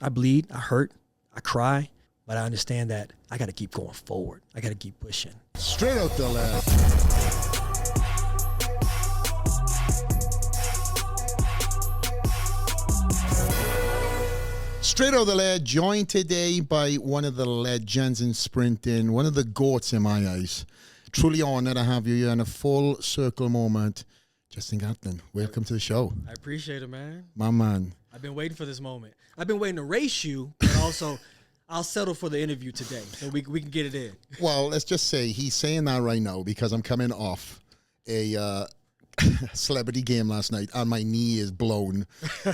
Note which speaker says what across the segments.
Speaker 1: I bleed, I hurt, I cry, but I understand that I got to keep going forward. I got to keep pushing.
Speaker 2: Straight out the lad. Straight out the lead, joined today by one of the legends in sprinting, one of the goats in my eyes. Truly honored to have you here in a full circle moment. Justin Gatlin, welcome to the show.
Speaker 1: I appreciate it, man.
Speaker 2: My man.
Speaker 1: I've been waiting for this moment. I've been waiting to race you, but also I'll settle for the interview today so we can get it in.
Speaker 2: Well, let's just say he's saying that right now because I'm coming off a celebrity game last night and my knee is blown.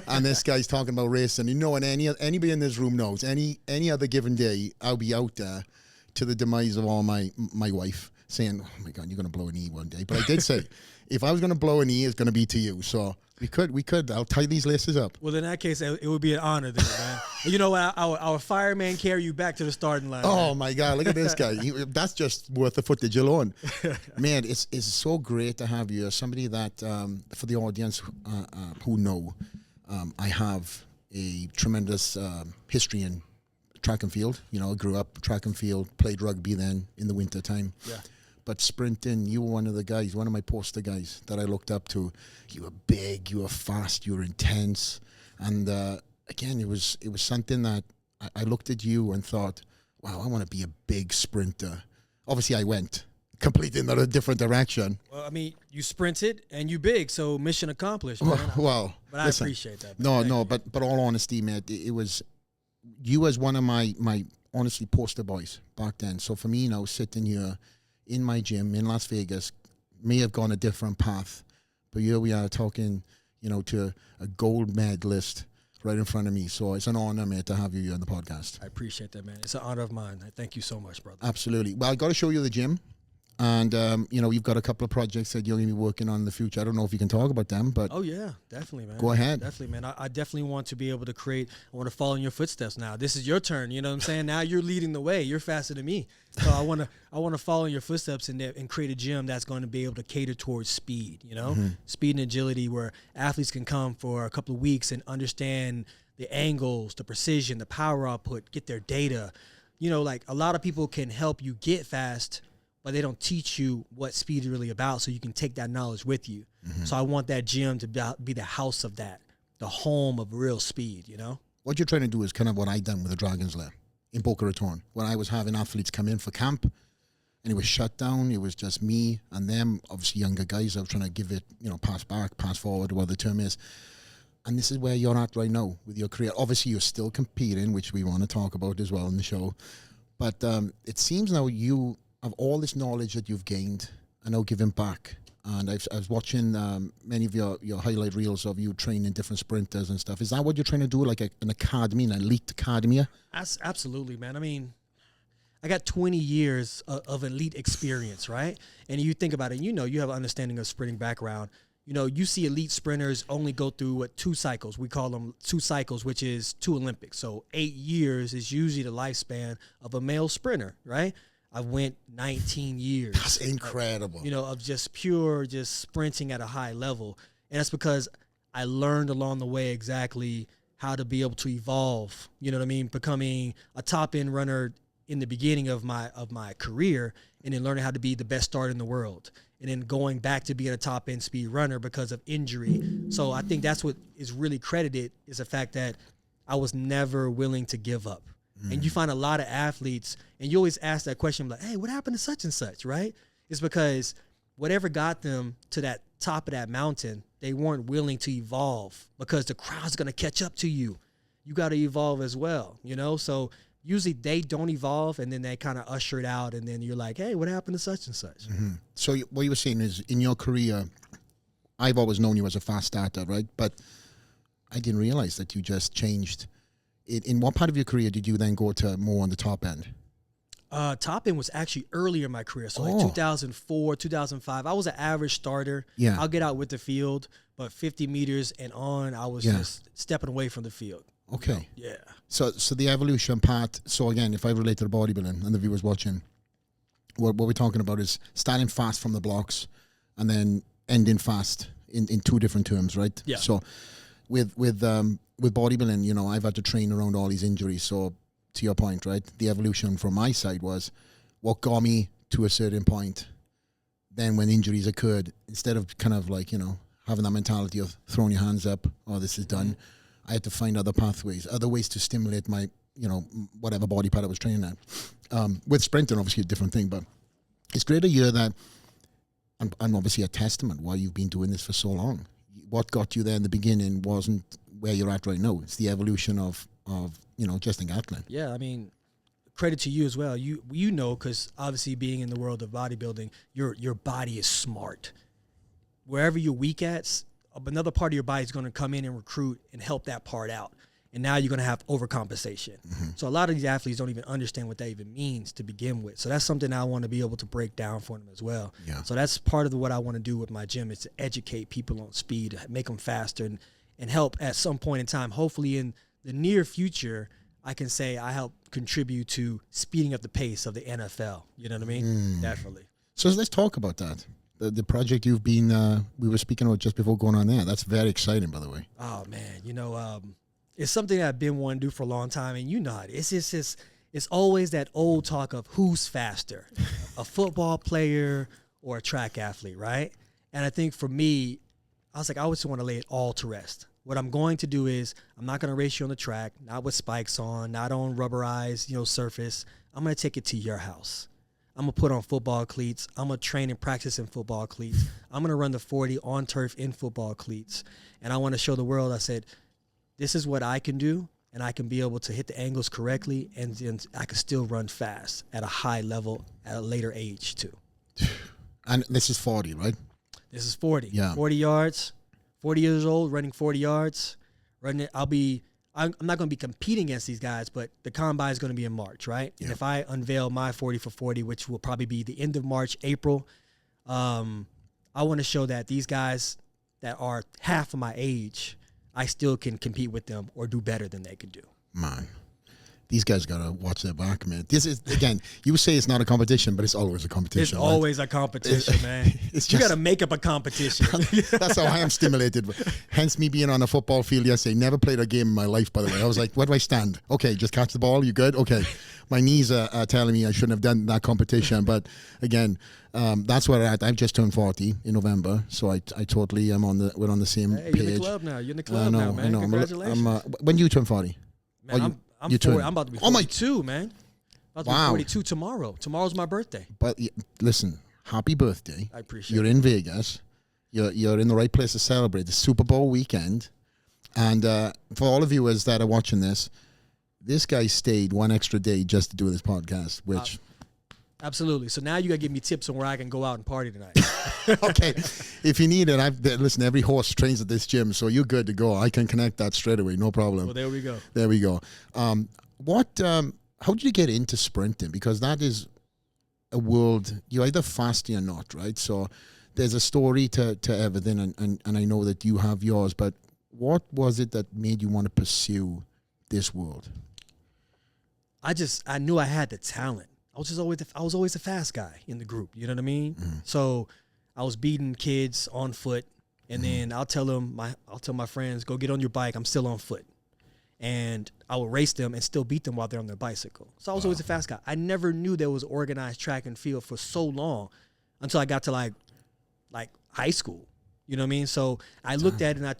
Speaker 2: And this guy's talking about racing. You know, and anybody in this room knows, any other given day, I'll be out there to the demise of all my wife saying, oh my God, you're going to blow a knee one day. But I did say, if I was going to blow a knee, it's going to be to you. So we could. I'll tie these laces up.
Speaker 1: Well, in that case, it would be an honor then, man. You know what? Our fireman carry you back to the starting line.
Speaker 2: Oh,
Speaker 1: man.
Speaker 2: My God. Look at this guy. That's just worth the footage alone. Man, it's so great to have you. Somebody that, for the audience who know, I have a tremendous history in track and field. You know, I grew up track and field, played rugby then in the winter time. Yeah. But sprinting, you were one of the guys, one of my poster guys that I looked up to. You were big, you were fast, you were intense. And again, it was something that I looked at you and thought, wow, I want to be a big sprinter. Obviously, I went completely in a different direction.
Speaker 1: Well, I mean, you sprinted and you big, so mission accomplished, man.
Speaker 2: Well,
Speaker 1: but listen, I appreciate that.
Speaker 2: Man. But all honesty, man, it was, you was one of my honestly poster boys back then. So for me, sitting here in my gym in Las Vegas, may have gone a different path, but here we are talking, to a gold medalist right in front of me. So it's an honor, mate, to have you here on the podcast.
Speaker 1: I appreciate that, man. It's an honor of mine. Thank you so much, brother.
Speaker 2: Absolutely. Well, I got to show you the gym. And, you've got a couple of projects that you're going to be working on in the future. I don't know if you can talk about them, but...
Speaker 1: Oh, yeah, definitely, man.
Speaker 2: Go ahead.
Speaker 1: Definitely, man. I definitely want to be able to I want to follow in your footsteps now. This is your turn, you know what I'm saying? Now you're leading the way. You're faster than me. So I want to follow in your footsteps and create a gym that's going to be able to cater towards speed, speed and agility, where athletes can come for a couple of weeks and understand the angles, the precision, the power output, get their data. Like a lot of people can help you get fast, but they don't teach you what speed is really about, so you can take that knowledge with you. Mm-hmm. So I want that gym to be the house of that, the home of real speed,
Speaker 2: What you're trying to do is kind of what I done with the Dragon's Lair in Boca Raton, when I was having athletes come in for camp, and it was shut down. It was just me and them, obviously younger guys. I was trying to give it, pass back, pass forward, what the term is. And this is where you're at right now with your career. Obviously, you're still competing, which we want to talk about as well in the show. But it seems now you... of all this knowledge that you've gained, I know giving back. And I was watching many of your highlight reels of you training different sprinters and stuff. Is that what you're trying to do, like an academy, an elite academy?
Speaker 1: Absolutely, man. I mean, I got 20 years of elite experience, right? And you think about it, you have an understanding of sprinting background. You see elite sprinters only go through 2 cycles. We call them 2 cycles, which is 2 Olympics. So 8 years is usually the lifespan of a male sprinter, right? I went 19 years.
Speaker 2: That's incredible.
Speaker 1: Of just sprinting at a high level. And that's because I learned along the way exactly how to be able to evolve, becoming a top end runner in the beginning of my career, and then learning how to be the best starter in the world. And then going back to being a top end speed runner because of injury. So I think that's what is really credited, is the fact that I was never willing to give up. And you find a lot of athletes, and you always ask that question, like, hey, what happened to such and such, right? It's because whatever got them to that top of that mountain, they weren't willing to evolve, because the crowd's going to catch up to you. You got to evolve as well, So usually they don't evolve, and then they kind of usher it out, and then you're like, hey, what happened to such and such?
Speaker 2: Mm-hmm. So what you were saying is, in your career, I've always known you as a fast starter, right? But I didn't realize that you just changed. In what part of your career did you then go to more on the top end?
Speaker 1: Top end was actually earlier in my career. So like 2004, 2005, I was an average starter.
Speaker 2: Yeah.
Speaker 1: I'll get out with the field, but 50 meters and on, I was just stepping away from the field.
Speaker 2: Okay.
Speaker 1: Yeah.
Speaker 2: So the evolution part, so again, if I relate to the bodybuilding and the viewers watching, what we're talking about is starting fast from the blocks and then ending fast in 2 different terms, right?
Speaker 1: Yeah.
Speaker 2: So with bodybuilding, you know, I've had to train around all these injuries. So to your point, right, the evolution from my side was what got me to a certain point. Then when injuries occurred, instead of kind of like, you know, having that mentality of throwing your hands up, oh, this is done, I had to find other pathways, other ways to stimulate my, you know, whatever body part I was training at. With sprinting, obviously a different thing, but it's great to hear that, and obviously a testament why you've been doing this for so long. What got you there in the beginning wasn't where you're at right now. It's the evolution of you know, Justin Gatlin.
Speaker 1: Yeah, I mean, credit to you as well. You know, because obviously being in the world of bodybuilding, your body is smart. Wherever you're weak at, another part of your body is going to come in and recruit and help that part out. And now you're going to have overcompensation. So a lot of these athletes don't even understand what that even means to begin with. So that's something I want to be able to break down for them as well.
Speaker 2: Yeah.
Speaker 1: So that's part of what I want to do with my gym, is to educate people on speed, make them faster, and help at some point in time, hopefully in the near future, I can say I help contribute to speeding up the pace of the NFL. You know what I mean? Definitely.
Speaker 2: So let's talk about that. The project you've been, we were speaking about just before going on there. That's very exciting, by the way.
Speaker 1: Oh, man. You know, it's something that I've been wanting to do for a long time, and you know it. It's always that old talk of who's faster, a football player or a track athlete, right? And I think for me, I was like, I always want to lay it all to rest. What I'm going to do is I'm not going to race you on the track, not with spikes on, not on rubberized, you know, surface. I'm going to take it to your house. I'm going to put on football cleats. I'm going to train and practice in football cleats. I'm going to run the 40 on turf in football cleats. And I want to show the world, I said, this is what I can do, and I can be able to hit the angles correctly, and then I can still run fast at a high level at a later age too.
Speaker 2: And this is 40, right?
Speaker 1: This is 40.
Speaker 2: Yeah.
Speaker 1: 40 yards, 40 years old, running 40 yards. Running it, I'm not going to be competing against these guys, but the combine is going to be in March, right?
Speaker 2: Yeah.
Speaker 1: And if I unveil my 40 for 40, which will probably be the end of March, April, I want to show that these guys that are half of my age, I still can compete with them or do better than they could do.
Speaker 2: Man, these guys got to watch their back, man. This is, again, you say it's not a competition, but it's always a competition.
Speaker 1: It's always a competition, man. You got to make up a competition.
Speaker 2: That's how I am stimulated. Hence me being on a football field yesterday. Never played a game in my life, by the way. I was like, where do I stand? Okay, just catch the ball. You good? Okay. My knees are telling me I shouldn't have done that competition. But again, that's where I'm at. I've just turned 40 in November, so I totally am we're on the same page.
Speaker 1: You're in the club now. You're in the club now, man. Congratulations.
Speaker 2: When do you turn 40?
Speaker 1: Man, I'm 40. I'm about to be 42, man. About to be 42 tomorrow. Tomorrow's my birthday.
Speaker 2: But listen, happy birthday.
Speaker 1: I appreciate it.
Speaker 2: You're in Vegas. You're in the right place to celebrate the Super Bowl weekend. And for all of viewers that are watching this guy stayed one extra day just to do this podcast, which...
Speaker 1: Absolutely. So now you got to give me tips on where I can go out and party tonight.
Speaker 2: Okay. If you need it, listen, every horse trains at this gym, so you're good to go. I can connect that straight away. No problem.
Speaker 1: Well, there we go.
Speaker 2: There we go. How did you get into sprinting? Because that is a world, you're either fast or you're not, right? So there's a story to everything, and I know that you have yours, but what was it that made you want to pursue this world?
Speaker 1: I knew I had the talent. I was always the fast guy in the group. You know what I mean? So I was beating kids on foot, and then I'll tell my friends, go get on your bike. I'm still on foot, and I would race them and still beat them while they're on their bicycle. So I was always a fast guy. I never knew there was organized track and field for so long until I got to like high school. You know what I mean? So I looked at it and I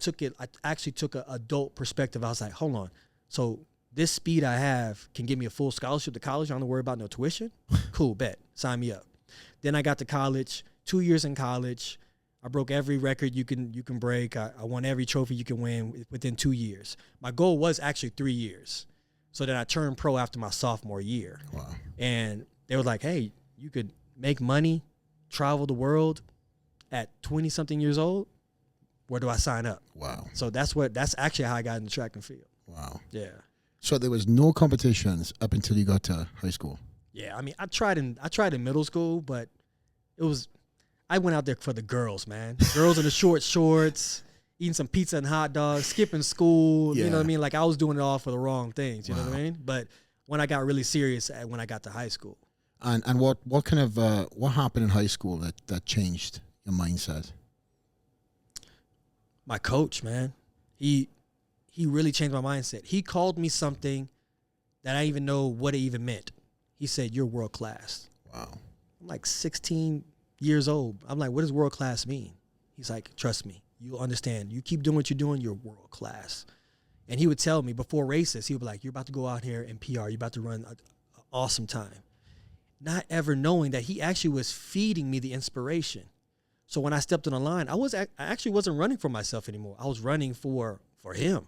Speaker 1: actually took an adult perspective. I was like, hold on. So this speed I have can give me a full scholarship to college. I don't have to worry about no tuition. Cool, bet. Sign me up. Then I got to college, 2 years in college. I broke every record you can break. I won every trophy you can win within 2 years. My goal was actually 3 years. So then I turned pro after my sophomore year.
Speaker 2: Wow. And
Speaker 1: they were like, hey, you could make money, travel the world at 20-something years old. Where do I sign up?
Speaker 2: Wow.
Speaker 1: So that's actually how I got into track and field.
Speaker 2: Wow.
Speaker 1: Yeah.
Speaker 2: So there was no competitions up until you got to high school.
Speaker 1: Yeah, I mean, I tried in middle school, but I went out there for the girls, man. Girls in the short shorts, eating some pizza and hot dogs, skipping school.
Speaker 2: Yeah.
Speaker 1: You know what I mean? Like I was doing it all for the wrong things. You know what I mean? But when I got really serious, when I got to high school.
Speaker 2: And what kind of what happened in high school that changed your mindset?
Speaker 1: My coach, man, he really changed my mindset. He called me something that I didn't even know what it even meant. He said, "You're world class."
Speaker 2: Wow.
Speaker 1: I'm like 16 years old. I'm like, what does world class mean? He's like, trust me, you'll understand. You keep doing what you're doing, you're world class. And he would tell me before races, he would be like, you're about to go out here and PR. You're about to run an awesome time. Not ever knowing that he actually was feeding me the inspiration. So when I stepped on the line, I actually wasn't running for myself anymore. I was running for him,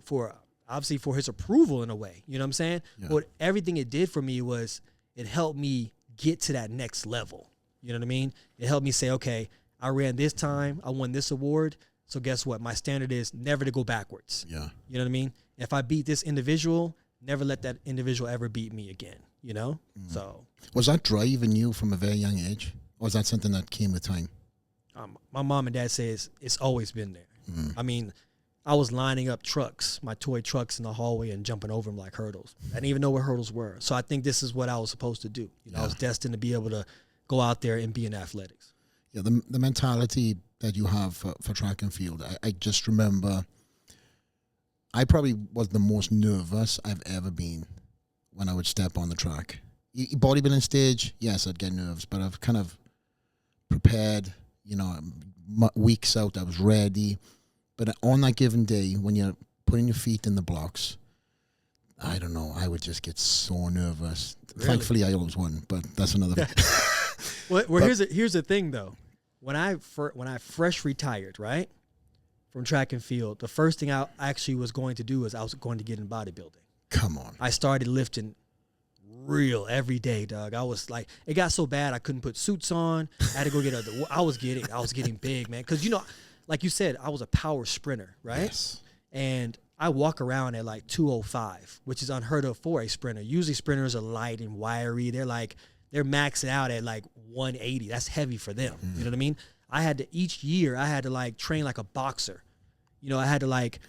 Speaker 1: for obviously for his approval in a way. You know what I'm saying? Yeah. But everything it did for me was it helped me get to that next level. You know what I mean? It helped me say, okay, I ran this time, I won this award. So guess what? My standard is never to go backwards. Yeah. You know what I mean? If I beat this individual, never let that individual ever beat me again. You know? So
Speaker 2: was that drive in you from a very young age? Or was that something that came with time?
Speaker 1: My mom and dad say it's always been there. I mean, I was lining up trucks, my toy trucks in the hallway and jumping over them like hurdles. I didn't even know what hurdles were. So I think this is what I was supposed to do. You know, I was destined to be able to go out there and be in athletics.
Speaker 2: Yeah, the mentality that you have for track and field, I just remember I probably was the most nervous I've ever been when I would step on the track. Bodybuilding stage, yes, I'd get nerves, but I've kind of prepared, you know, weeks out, I was ready. But on that given day, when you're putting your feet in the blocks, I don't know, I would just get so nervous. Really? Thankfully, I always won, but that's another
Speaker 1: Well, here's the thing, though. When I fresh retired, right, from track and field, the first thing I actually was going to do is I was going to get in bodybuilding.
Speaker 2: Come on.
Speaker 1: I started lifting real every day, Doug. I was like, it got so bad I couldn't put suits on. I had to go get I was getting big, man. Because, you know, like you said, I was a power sprinter, right? Yes. And I walk around at like 205, which is unheard of for a sprinter. Usually sprinters are light and wiry. They're maxing out at like 180. That's heavy for them. Mm-hmm. You know what I mean? Each year I had to like train like a boxer. You know, I had to like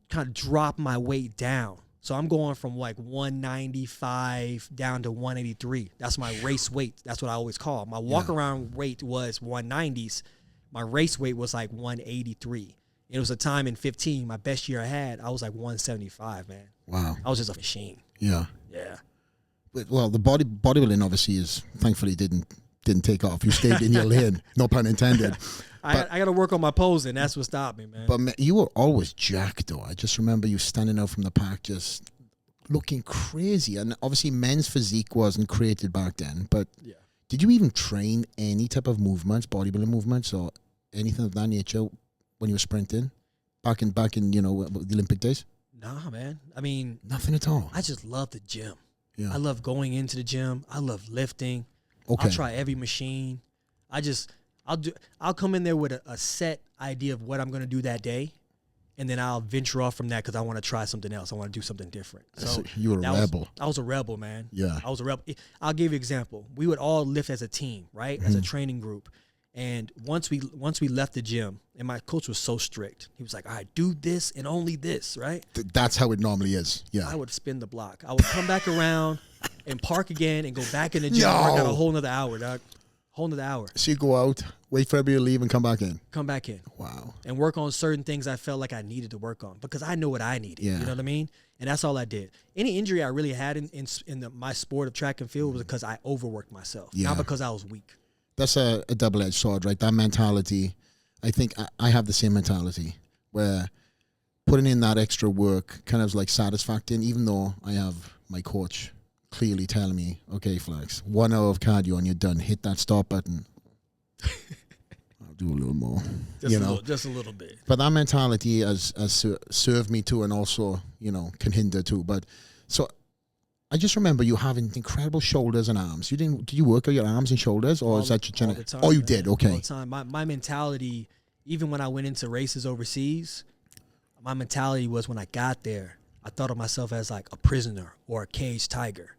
Speaker 1: kind of drop my weight down. So I'm going from like 195 down to 183. That's my race weight. That's what I always call it. My walk around weight was 190s. My race weight was like 183. It was a time in 15, my best year I had, I was like 175, man. Wow. I was just a machine.
Speaker 2: Yeah.
Speaker 1: Yeah.
Speaker 2: Well, the bodybuilding obviously thankfully didn't take off. You stayed in your lane, no pun intended.
Speaker 1: I got to work on my posing. That's what stopped me, man.
Speaker 2: But man, you were always jacked, though. I just remember you standing out from the pack just looking crazy. And obviously men's physique wasn't created back then, but did you even train any type of movements, bodybuilding movements or anything of that nature when you were sprinting back in you know, the Olympic days?
Speaker 1: Nah, man. I mean,
Speaker 2: nothing at all.
Speaker 1: I just love the gym. Yeah. I love going into the gym. I love lifting. Okay. I'll try every machine. I'll come in there with a set idea of what I'm going to do that day, and then I'll venture off from that because I want to try something else. I want to do something different. So
Speaker 2: you were a rebel.
Speaker 1: I was a rebel, man.
Speaker 2: Yeah.
Speaker 1: I was a rebel. I'll give you an example. We would all lift as a team, right? As a training group. And once we left the gym, and my coach was so strict, he was like, all right, do this and only this, right?
Speaker 2: That's how it normally is, yeah.
Speaker 1: I would spin the block. I would come back around and park again and go back in the gym and work out a whole nother hour, dog. Whole nother hour.
Speaker 2: So you go out, wait for everybody to leave and come back in?
Speaker 1: Come back in.
Speaker 2: Wow.
Speaker 1: And work on certain things I felt like I needed to work on because I know what I needed. Yeah. You know what I mean? And that's all I did. Any injury I really had in my sport of track and field was because I overworked myself, not because I was weak.
Speaker 2: That's a double-edged sword, right? That mentality, I think I have the same mentality where putting in that extra work kind of like satisfying, even though I have my coach clearly telling me, okay, Flex, 1 hour of cardio and you're done. Hit that stop button. I'll do a little more.
Speaker 1: Just a little bit.
Speaker 2: But that mentality has served me too and also, you know, can hinder too. But so I just remember you having incredible shoulders and arms. Did you work on your arms and shoulders, or is that your genetic? Oh, you did. Okay.
Speaker 1: All the time. My mentality, even when I went into races overseas, my mentality was when I got there, I thought of myself as like a prisoner or a caged tiger.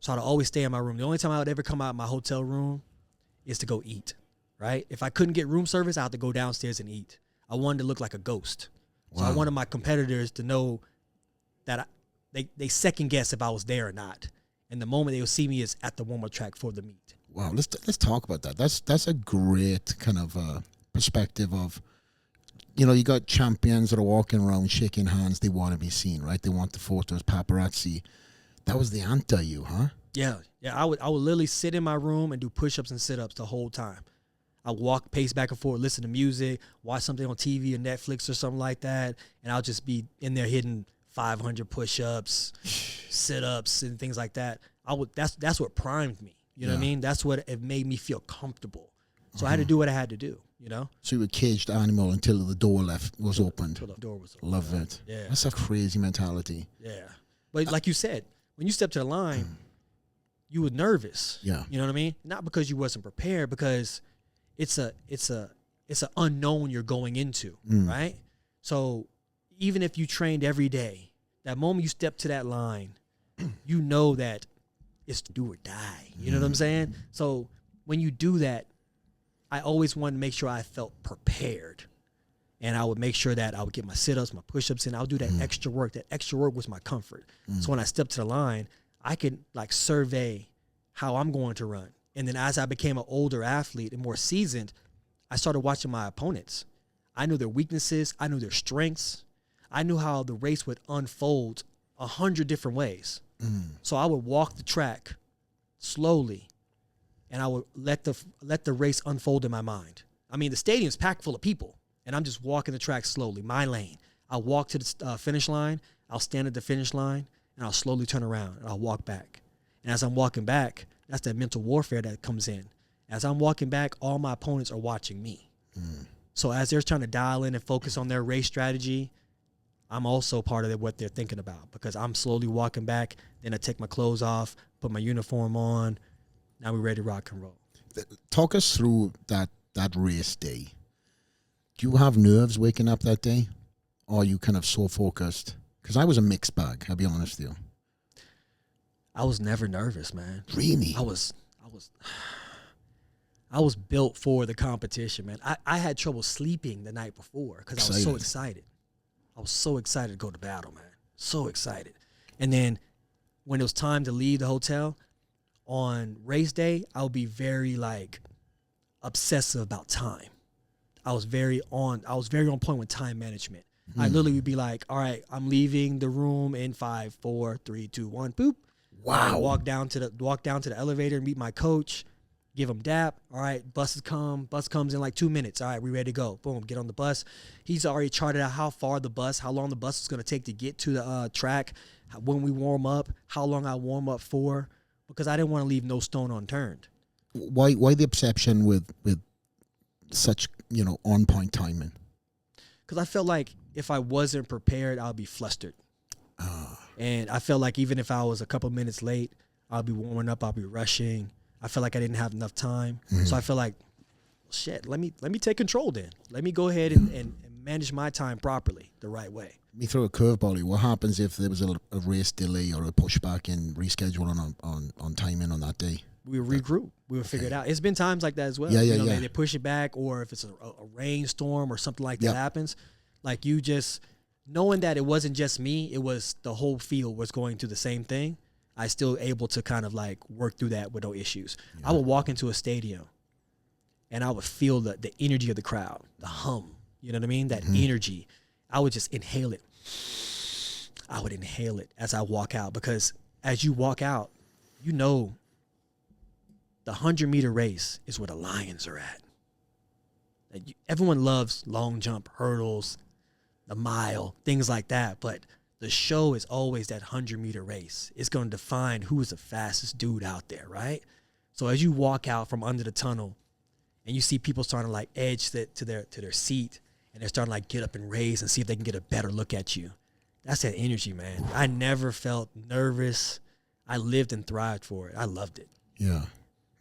Speaker 1: So I'd always stay in my room. The only time I would ever come out of my hotel room is to go eat. Right? If I couldn't get room service, I had to go downstairs and eat. I wanted to look like a ghost. So I wanted my competitors to know that They second guess if I was there or not, and the moment they will see me is at the warm-up track for the meet.
Speaker 2: Wow, let's talk about that. That's a great kind of perspective of you know, you got champions that are walking around shaking hands. They want to be seen, right? They want the photos, paparazzi. That was the anti-you, huh?
Speaker 1: Yeah. I would literally sit in my room and do push-ups and sit-ups the whole time. I walk, pace back and forth, listen to music, watch something on TV or Netflix or something like that, and I'll just be in there hitting 500 push-ups, sit-ups, and things like that. That's what primed me. You know what I mean? That's what it made me feel comfortable. So I had to do what I had to do. You know?
Speaker 2: So you were a caged animal until the door was opened.
Speaker 1: Until the door was open.
Speaker 2: Love it.
Speaker 1: Yeah.
Speaker 2: That's a crazy mentality.
Speaker 1: Yeah. But like you said, when you step to the line, you were nervous.
Speaker 2: Yeah.
Speaker 1: You know what I mean? Not because you wasn't prepared, because it's an unknown you're going into, right? So even if you trained every day, that moment you step to that line, you know that it's do or die. You know what I'm saying? So when you do that, I always wanted to make sure I felt prepared. And I would make sure that I would get my sit-ups, my push-ups, and I would do that extra work. That extra work was my comfort. So when I stepped to the line, I could like survey how I'm going to run. And then as I became an older athlete and more seasoned, I started watching my opponents. I knew their weaknesses. I knew their strengths. I knew how the race would unfold 100 different ways. So I would walk the track slowly, and I would let the race unfold in my mind. I mean, the stadium's packed full of people, and I'm just walking the track slowly, my lane. I'll walk to the finish line. I'll stand at the finish line, and I'll slowly turn around, and I'll walk back. And as I'm walking back, that's that mental warfare that comes in. As I'm walking back, all my opponents are watching me. So as they're trying to dial in and focus on their race strategy, I'm also part of what they're thinking about, because I'm slowly walking back. Then I take my clothes off, put my uniform on. Now we're ready to rock and roll.
Speaker 2: Talk us through that race day. Do you have nerves waking up that day? Or are you kind of so focused? Because I was a mixed bag, I'll be honest with you.
Speaker 1: I was never nervous, man.
Speaker 2: Really?
Speaker 1: I was built for the competition, man. I had trouble sleeping the night before because I was so excited. I was so excited to go to battle, man. So excited. And then when it was time to leave the hotel on race day, I would be very like obsessive about time. I was very on point with time management. I literally would be like, all right, I'm leaving the room in 5, 4, 3, 2, 1, boop.
Speaker 2: Wow.
Speaker 1: Walk down to the elevator, meet my coach, give him dap. All right, bus comes in like 2 minutes. All right, we ready to go. Boom, get on the bus. He's already charted out how long the bus is going to take to get to the track, when we warm up, how long I warm up for, because I didn't want to leave no stone unturned.
Speaker 2: Why the obsession with such, on point timing?
Speaker 1: Because I felt like if I wasn't prepared, I'll be flustered. And I felt like even if I was a couple minutes late, I'll be warming up, I'll be rushing. I felt like I didn't have enough time. So I felt like, shit, let me take control then. Let me go ahead and manage my time properly, the right way.
Speaker 2: Let me throw a curveball. What happens if there was a race delay or a pushback and rescheduling on timing on that day?
Speaker 1: We would regroup. We would figure it out. It's been times like that as well. They push it back, or if it's a rainstorm or something like that happens, like you just knowing that it wasn't just me, it was the whole field was going through the same thing. I still able to kind of like work through that with no issues. I would walk into a stadium and I would feel the energy of the crowd, the hum, you know what I mean? That energy. I would just inhale it. I would inhale it as I walk out, because as you walk out, the 100-meter race is where the lions are at. Everyone loves long jump, hurdles, the mile, things like that, but the show is always that 100-meter race. It's going to define who is the fastest dude out there, right? So as you walk out from under the tunnel and you see people starting to like edge to their seat, and they're starting to like get up and raise and see if they can get a better look at you. That's that energy, man. I never felt nervous. I lived and thrived for it. I loved it.
Speaker 2: Yeah.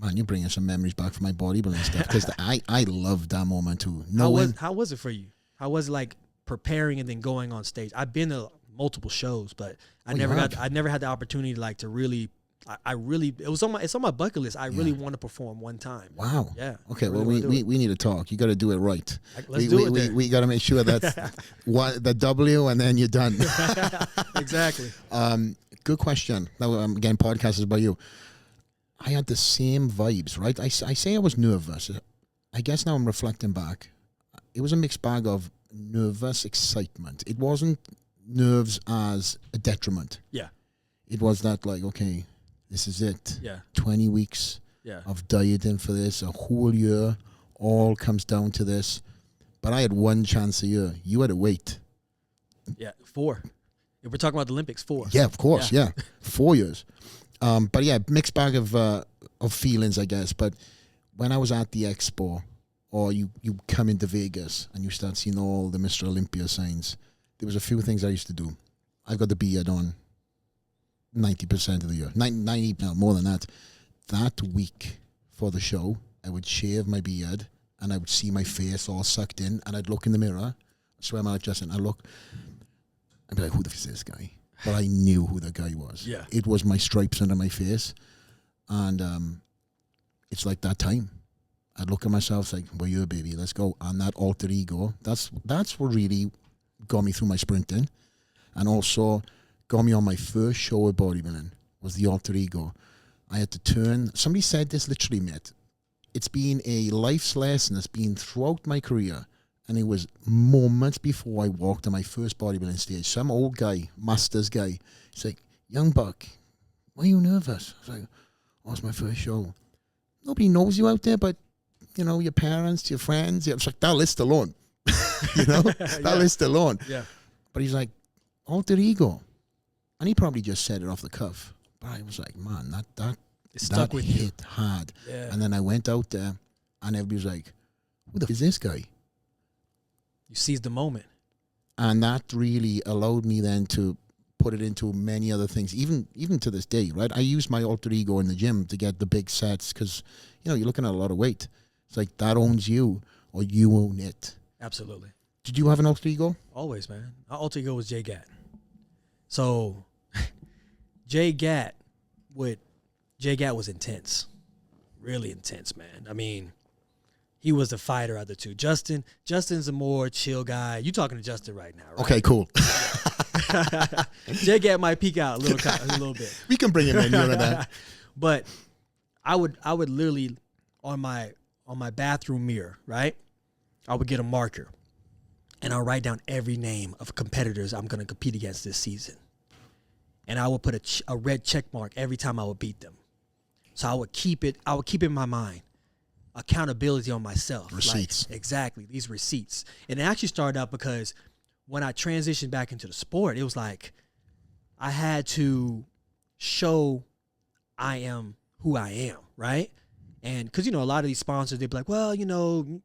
Speaker 2: Man, you're bringing some memories back from my bodybuilding stuff, because I loved that moment too.
Speaker 1: How was it for you? How was it like preparing and then going on stage? I've been to multiple shows, but I never had the opportunity to really. It's on my bucket list. I really want to perform one time.
Speaker 2: Wow.
Speaker 1: Yeah.
Speaker 2: Okay. Well, we need to talk. You got to do it right.
Speaker 1: Let's do it.
Speaker 2: We got to make sure that's the W, and then you're done.
Speaker 1: Exactly.
Speaker 2: Good question. Now, again, podcast is about you. I had the same vibes, right? I say I was nervous. I guess now I'm reflecting back. It was a mixed bag of nervous excitement. It wasn't nerves as a detriment.
Speaker 1: Yeah.
Speaker 2: It was that like, okay, this is it.
Speaker 1: Yeah.
Speaker 2: 20 weeks
Speaker 1: Yeah.
Speaker 2: of dieting for this, a whole year, all comes down to this. But I had one chance a year. You had to wait.
Speaker 1: Yeah. 4. If we're talking about the Olympics, 4.
Speaker 2: Yeah, of course. Yeah. 4 years. But yeah, mixed bag of feelings, I guess. But when I was at the expo, or you come into Vegas and you start seeing all the Mr. Olympia signs, there was a few things I used to do. I've got the beard on 90% of the year. 90, no, more than that. That week for the show, I would shave my beard and I would see my face all sucked in and I'd look in the mirror. I swear I'm not Justin. I'd look. I'd be like, who the f is this guy? But I knew who the guy was.
Speaker 1: Yeah.
Speaker 2: It was my stripes under my face. And it's like that time. I'd look at myself like, well, you're a baby, let's go. And that alter ego, that's what really got me through my sprinting. And also got me on my first show of bodybuilding was the alter ego. I had to turn, somebody said this literally, mate. It's been a life's lesson. It's been throughout my career. And it was moments before I walked on my first bodybuilding stage. Some old guy, Masters guy, he's like, young buck, why are you nervous? I was like, oh, it's my first show. Nobody knows you out there, but, you know, your parents, your friends. It's like, that list alone. You know, that list alone.
Speaker 1: Yeah.
Speaker 2: But he's like, alter ego. And he probably just said it off the cuff. But I was like, man, that
Speaker 1: stuck with you.
Speaker 2: hit hard.
Speaker 1: Yeah.
Speaker 2: And then I went out there and everybody was like, who the f is this guy?
Speaker 1: You seized the moment.
Speaker 2: And that really allowed me then to put it into many other things, even to this day, right? I use my alter ego in the gym to get the big sets because, you know, you're looking at a lot of weight. It's like that owns you or you own it.
Speaker 1: Absolutely.
Speaker 2: Did you have an alter ego?
Speaker 1: Always, man. Our alter ego was Jay Gat. So Jay Gat was intense. Really intense, man. I mean, he was the fighter of the two. Justin's a more chill guy. You talking to Justin right now, right?
Speaker 2: Okay, cool.
Speaker 1: Jay Gat might peek out a little bit.
Speaker 2: We can bring him in. You know that.
Speaker 1: But I would literally on my bathroom mirror, right? I would get a marker, and I'll write down every name of competitors I'm going to compete against this season, and I would put a red check mark every time I would beat them. So I would keep it in my mind. Accountability on myself.
Speaker 2: Receipts.
Speaker 1: Like, exactly, these receipts. And it actually started out because when I transitioned back into the sport, it was like I had to show I am who I am, right? And because, you know, a lot of these sponsors, they'd be like, well, you know,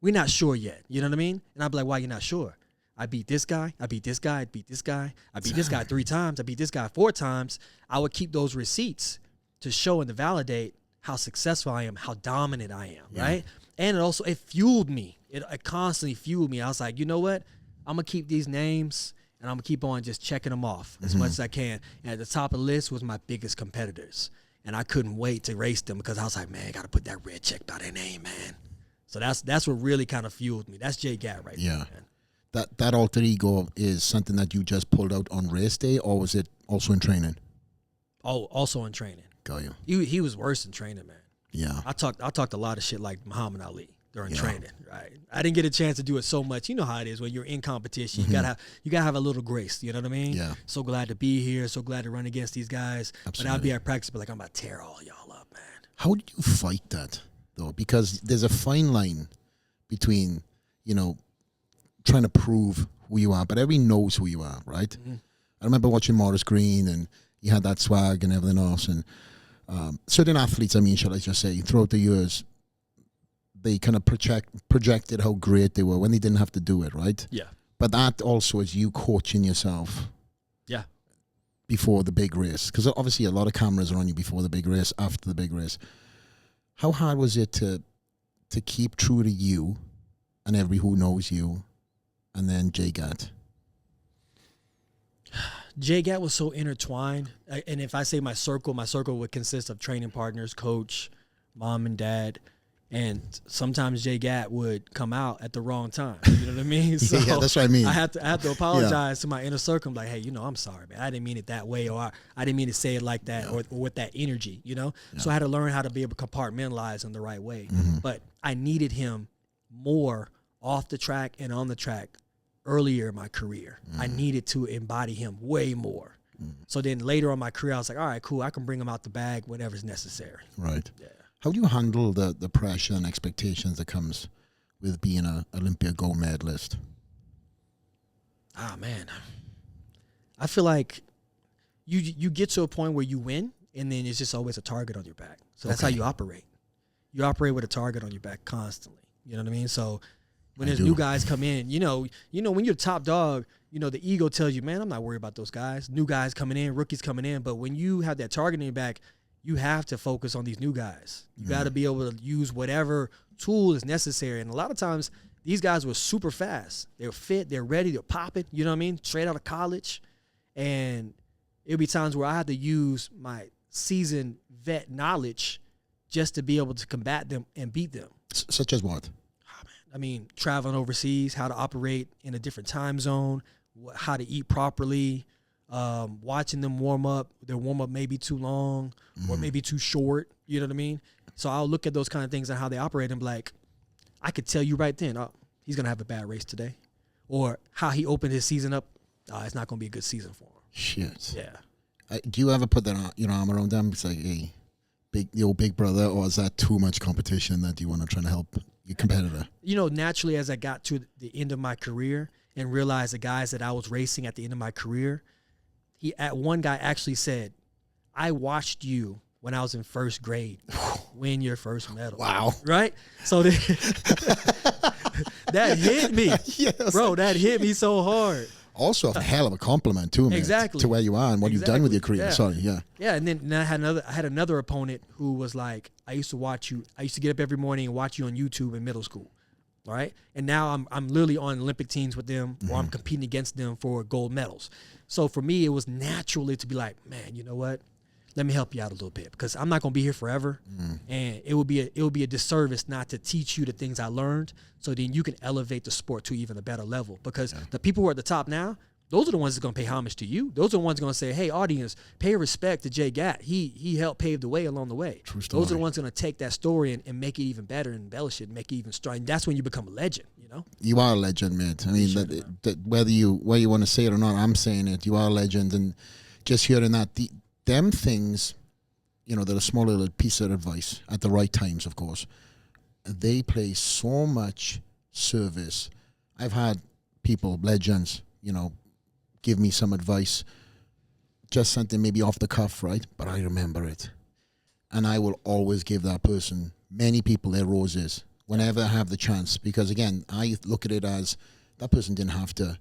Speaker 1: we're not sure yet. You know what I mean? And I'd be like, why you not sure? I beat this guy. I beat this guy. I beat this guy. I beat this guy 3 times. I beat this guy 4 times. I would keep those receipts to show and to validate how successful I am, how dominant I am, right? And it fueled me. It constantly fueled me. I was like, you know what? I'm going to keep these names, and I'm going to keep on just checking them off as much as I can. And at the top of the list was my biggest competitors. And I couldn't wait to race them because I was like, man, I got to put that red check by their name, man. So that's what really kind of fueled me. That's Jay Gat right there, man.
Speaker 2: That alter ego is something that you just pulled out on race day, or was it also in training?
Speaker 1: Oh, also in training.
Speaker 2: Got you.
Speaker 1: He was worse in training, man.
Speaker 2: Yeah.
Speaker 1: I talked a lot of shit like Muhammad Ali during training, right? I didn't get a chance to do it so much. You know how it is when you're in competition. You gotta have a little grace. You know what I mean?
Speaker 2: Yeah.
Speaker 1: So glad to be here. So glad to run against these guys.
Speaker 2: Absolutely.
Speaker 1: But I'd be at practice, but like I'm about to tear all y'all up, man.
Speaker 2: How did you fight that though? Because there's a fine line between, you know, trying to prove who you are, but everybody knows who you are, right? Mm-hmm. I remember watching Morris Green, and he had that swag and everything else, and certain athletes, I mean, shall I just say, throughout the years, they kind of projected how great they were when they didn't have to do it, right?
Speaker 1: Yeah.
Speaker 2: But that also is you coaching yourself.
Speaker 1: Yeah.
Speaker 2: Before the big race, because obviously a lot of cameras are on you before the big race, after the big race. How hard was it to keep true to you and everybody who knows you, and then Jay Gat?
Speaker 1: Jay Gat was so intertwined. And if I say my circle would consist of training partners, coach, mom and dad. And sometimes Jay Gat would come out at the wrong time. You know what I mean? So
Speaker 2: yeah, that's what I mean.
Speaker 1: I have to apologize to my inner circle. I'm like, hey, you know, I'm sorry, man. I didn't mean it that way, or I didn't mean to say it like that, or with that energy, you know? Yeah. So I had to learn how to be able to compartmentalize in the right way. Mm-hmm. But I needed him more off the track and on the track earlier in my career. I needed to embody him way more. So then later on in my career, I was like, all right, cool. I can bring him out the bag whenever's necessary.
Speaker 2: Right.
Speaker 1: Yeah.
Speaker 2: How do you handle the pressure and expectations that comes with being an Olympia gold medalist?
Speaker 1: Ah, man. I feel like you get to a point where you win, and then it's just always a target on your back. So that's how you operate. You operate with a target on your back constantly. You know what I mean? So when there's new guys come in, you know, when you're the top dog, you know, the ego tells you, man, I'm not worried about those guys. New guys coming in, rookies coming in. But when you have that target in your back, you have to focus on these new guys. You got to be able to use whatever tool is necessary. And a lot of times, these guys were super fast. They're fit. They're ready. They're popping. You know what I mean? Straight out of college. And it'll be times where I had to use my seasoned vet knowledge just to be able to combat them and beat them.
Speaker 2: Such as what?
Speaker 1: I mean, traveling overseas, how to operate in a different time zone, how to eat properly, watching them warm up. Their warm up may be too long or maybe too short. You know what I mean? So I'll look at those kind of things and how they operate and be like, I could tell you right then, oh, he's going to have a bad race today. Or how he opened his season up, it's not going to be a good season for him.
Speaker 2: Shit.
Speaker 1: Yeah.
Speaker 2: Do you ever put that your arm around them? It's like, hey, the old big brother, or is that too much competition that you want to try to help your competitor?
Speaker 1: You know, naturally, as I got to the end of my career and realized the guys that I was racing at the end of my career, one guy actually said, I watched you when I was in first grade win your first medal.
Speaker 2: Wow.
Speaker 1: Right? So that hit me. Yes. Bro, that hit me so hard.
Speaker 2: Also a hell of a compliment too, man.
Speaker 1: Exactly.
Speaker 2: To where you are and what you've done with your career.
Speaker 1: Yeah.
Speaker 2: Sorry, yeah.
Speaker 1: Yeah, and then I had another opponent who was like, I used to get up every morning and watch you on YouTube in middle school. All right. And now I'm literally on Olympic teams with them, or I'm competing against them for gold medals. So for me, it was naturally to be like, man, you know what? Let me help you out a little bit, because I'm not going to be here forever. And it would be a disservice not to teach you the things I learned, so then you can elevate the sport to even a better level. Because the people who are at the top now, those are the ones that are going to pay homage to you. Those are the ones going to say, hey, audience, pay respect to Jay Gatt. He helped pave the way along the way.
Speaker 2: True story.
Speaker 1: Those are the ones going to take that story and make it even better and embellish it and make it even stronger. And that's when you become a legend, you know?
Speaker 2: You are a legend, man. I mean, that whether you want to say it or not, I'm saying it. You are a legend. And just hearing that, them things, you know, they're a small little piece of advice at the right times, of course. They play so much service. I've had people, legends, you know, give me some advice, just something maybe off the cuff, right? But I remember it. And I will always give that person, many people, their roses whenever I have the chance. Because, again, I look at it as that person didn't have to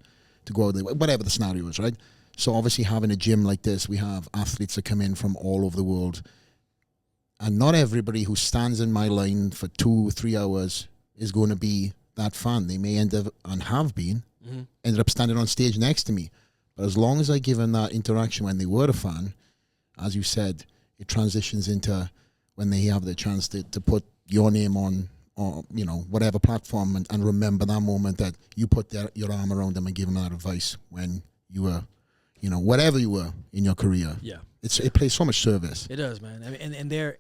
Speaker 2: go out there, whatever the scenario is, right? So obviously having a gym like this, we have athletes that come in from all over the world. And not everybody who stands in my line for 2 or 3 hours is going to be that fan. They may end up, and have been, ended up standing on stage next to me. But as long as I give them that interaction when they were a fan, as you said, it transitions into when they have the chance to put your name on, or, you know, whatever platform, and remember that moment that you put your arm around them and give them that advice when you were, you know, whatever you were in your career.
Speaker 1: Yeah.
Speaker 2: It plays so much service.
Speaker 1: It does, man. I mean,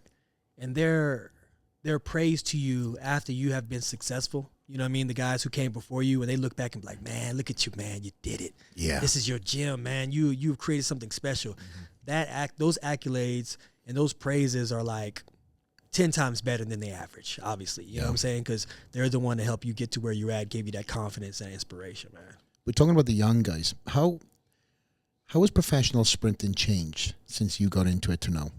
Speaker 1: and their praise to you after you have been successful. You know what I mean? The guys who came before you, and they look back and be like, man, look at you, man. You did it.
Speaker 2: Yeah.
Speaker 1: This is your gym, man. You've created something special. Those accolades and those praises are like 10 times better than the average, obviously. You know what I'm saying? Because they're the one to help you get to where you're at, gave you that confidence and inspiration, man.
Speaker 2: We're talking about the young guys. How has professional sprinting changed since you got into it to now?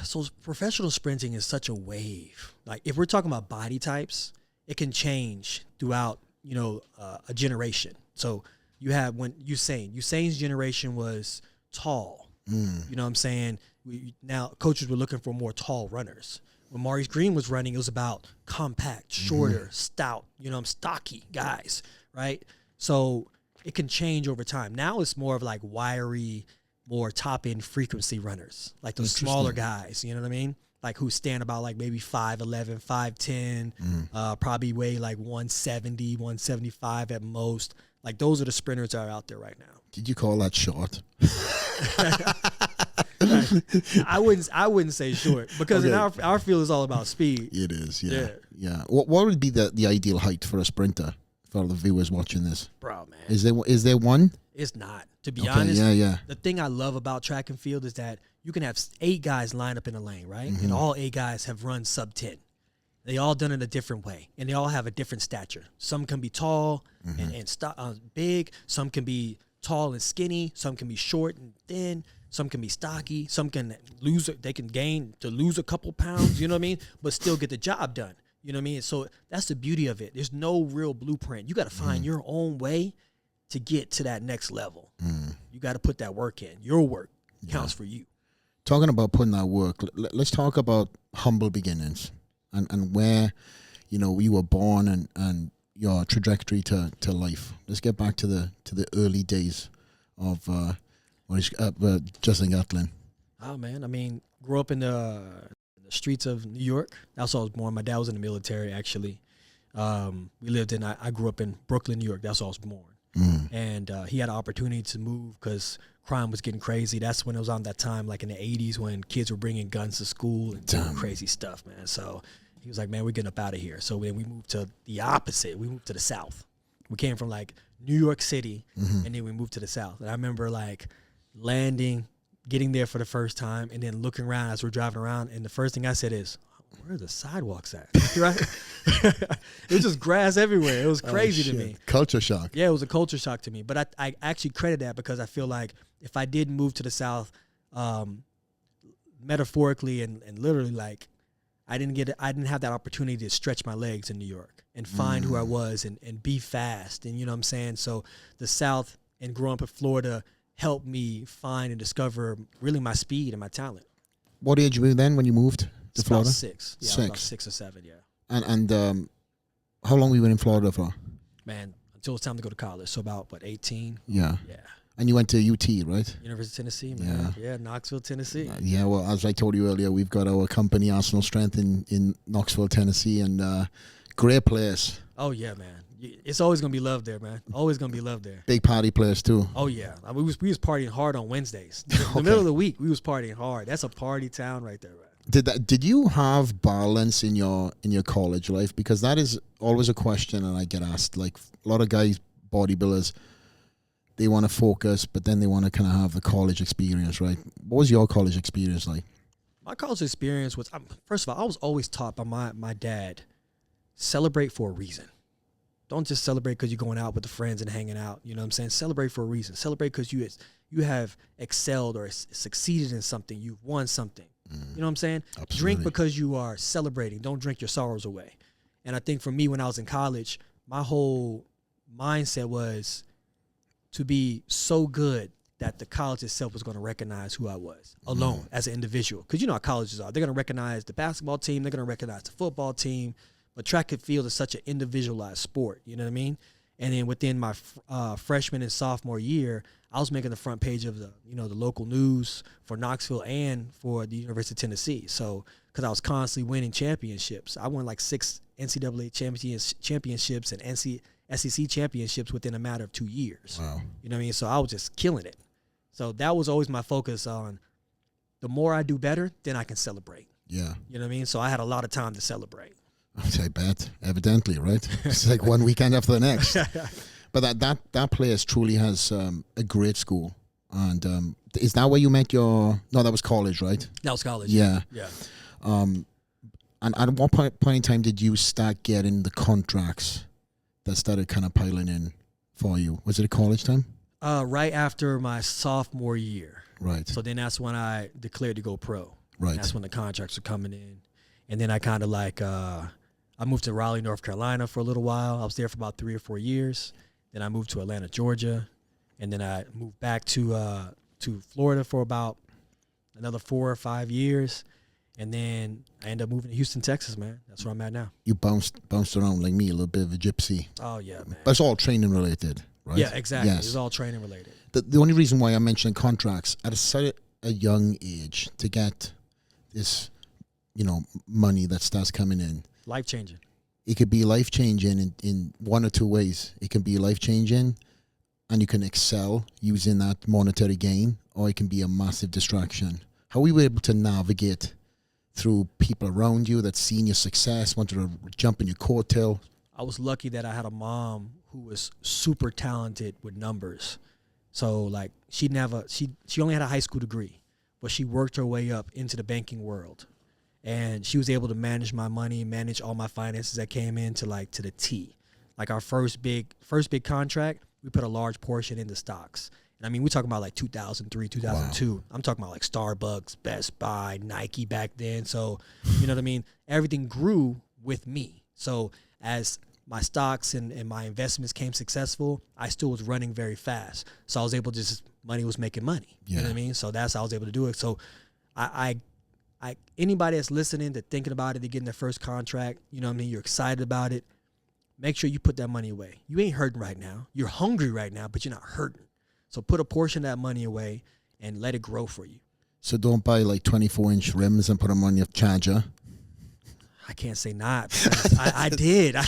Speaker 1: So professional sprinting is such a wave. Like, if we're talking about body types, it can change throughout, you know, a generation. So you have Usain's generation was tall. You know what I'm saying? Now coaches were looking for more tall runners. When Maurice Green was running, it was about compact, shorter, stout, you know, stocky guys, right? So it can change over time. Now it's more of like wiry, more top-end frequency runners, like those smaller guys, you know what I mean? Like who stand about like maybe 5'11", 5'10", probably weigh like 170, 175 at most. Like those are the sprinters that are out there right now.
Speaker 2: Did you call that short?
Speaker 1: I wouldn't say short, because in our field is all about speed.
Speaker 2: It is, yeah. What would be the ideal height for a sprinter? for the viewers watching this?
Speaker 1: Bro, man.
Speaker 2: Is there one?
Speaker 1: It's not. To be honest,
Speaker 2: yeah.
Speaker 1: The thing I love about track and field is that you can have 8 guys lined up in a lane, right? And all 8 guys have run sub 10. They all done it a different way, and they all have a different stature. Some can be tall and big. Some can be tall and skinny. Some can be short and thin. Some can be stocky. Some can lose a couple pounds, you know what I mean? But still get the job done. You know what I mean? So that's the beauty of it. There's no real blueprint. You got to find your own way to get to that next level. You got to put that work in. Your work counts for you.
Speaker 2: Talking about putting that work, let's talk about humble beginnings and where, you were born and your trajectory to life. Let's get back to the early days of Justin Gatlin.
Speaker 1: Oh, man. I mean, grew up in the streets of New York. That's where I was born. My dad was in the military, actually. I grew up in Brooklyn, New York. That's where I was born. And he had an opportunity to move because crime was getting crazy. That's when it was on that time, like in the 80s, when kids were bringing guns to school and doing crazy stuff, man. So he was like, man, we're getting up out of here. So then we moved to the opposite. We moved to the South. We came from like New York City, and then we moved to the South. And I remember like landing, getting there for the first time, and then looking around as we're driving around. And the first thing I said is, where are the sidewalks at? Right? It was just grass everywhere. It was crazy to me.
Speaker 2: Culture shock.
Speaker 1: Yeah, it was a culture shock to me. But I actually credit that because I feel like if I did move to the South, metaphorically and literally, like I didn't have that opportunity to stretch my legs in New York and find who I was and be fast. And you know what I'm saying? So the South and growing up in Florida helped me find and discover really my speed and my talent.
Speaker 2: What age were you then when you moved to Florida?
Speaker 1: About 6. Yeah, 6. About 6 or 7, yeah.
Speaker 2: And how long were you in Florida for?
Speaker 1: Man, until it's time to go to college. So about, 18?
Speaker 2: Yeah.
Speaker 1: Yeah.
Speaker 2: And you went to UT, right?
Speaker 1: University of Tennessee, man. Yeah, Knoxville, Tennessee.
Speaker 2: Yeah, well, as I told you earlier, we've got our company, Arsenal Strength, in Knoxville, Tennessee, and great place.
Speaker 1: Oh, yeah, man. It's always going to be love there, man. Always going to be love there.
Speaker 2: Big party place, too.
Speaker 1: Oh, yeah. I mean, we was partying hard on Wednesdays. In the middle of the week, we was partying hard. That's a party town right there, right?
Speaker 2: Did you have balance in your college life? Because that is always a question, and I get asked. Like a lot of guys, bodybuilders, they want to focus, but then they want to kind of have the college experience, right? What was your college experience like?
Speaker 1: My college experience was, first of all, I was always taught by my dad, celebrate for a reason. Don't just celebrate because you're going out with the friends and hanging out. You know what I'm saying? Celebrate for a reason. Celebrate because you have excelled or succeeded in something. You've won something. You know what I'm saying?
Speaker 2: Absolutely.
Speaker 1: Drink because you are celebrating. Don't drink your sorrows away. And I think for me, when I was in college, my whole mindset was to be so good that the college itself was going to recognize who I was alone as an individual. Because you know how colleges are. They're going to recognize the basketball team. They're going to recognize the football team. But track and field is such an individualized sport. You know what I mean? And then within my freshman and sophomore year, I was making the front page of the local news for Knoxville and for the University of Tennessee. So, because I was constantly winning championships, I won like 6 NCAA championships and SEC championships within a matter of 2 years.
Speaker 2: Wow.
Speaker 1: You know what I mean? So I was just killing it. So that was always my focus on the more I do better, then I can celebrate.
Speaker 2: Yeah.
Speaker 1: You know what I mean? So I had a lot of time to celebrate.
Speaker 2: I bet, evidently, right? It's like one weekend after the next. But that place truly has a great school. And is that where you met no, that was college, right?
Speaker 1: That was college.
Speaker 2: Yeah.
Speaker 1: Yeah.
Speaker 2: And at what point in time did you start getting the contracts that started kind of piling in for you? Was it at college time?
Speaker 1: Right after my sophomore year.
Speaker 2: Right.
Speaker 1: So then that's when I declared to go pro.
Speaker 2: Right.
Speaker 1: That's when the contracts were coming in. And then I kind of like, I moved to Raleigh, North Carolina for a little while. I was there for about 3 or 4 years. Then I moved to Atlanta, Georgia. And then I moved back to Florida for about another 4 or 5 years. And then I ended up moving to Houston, Texas, man. That's where I'm at now.
Speaker 2: You bounced around like me, a little bit of a gypsy.
Speaker 1: Oh, yeah, man.
Speaker 2: But it's all training related, right?
Speaker 1: Yeah, exactly.
Speaker 2: Yes.
Speaker 1: It's all training related.
Speaker 2: The only reason why I mentioned contracts, at such a young age, to get this, money that starts coming in.
Speaker 1: Life-changing.
Speaker 2: It could be life-changing in 1 or 2 ways. It can be life-changing, and you can excel using that monetary gain, or it can be a massive distraction. How were you able to navigate through people around you that seen your success, wanted to jump in your coattail?
Speaker 1: I was lucky that I had a mom who was super talented with numbers. So like she only had a high school degree, but she worked her way up into the banking world. And she was able to manage my money, manage all my finances that came in to the T. Like our first big contract, we put a large portion into stocks. And I mean, we're talking about like 2003, 2002. Wow. I'm talking about like Starbucks, Best Buy, Nike back then. So, you know what I mean? Everything grew with me. So as my stocks and my investments came successful, I still was running very fast. So I was able to money was making money. Yeah. You know what I mean? So that's how I was able to do it. So I anybody that's listening, to thinking about it, they're getting their first contract, you know what I mean? You're excited about it. Make sure you put that money away. You ain't hurting right now. You're hungry right now, but you're not hurting. So put a portion of that money away and let it grow for you.
Speaker 2: So don't buy like 24-inch rims and put them on your Charger.
Speaker 1: I can't say not. I did. I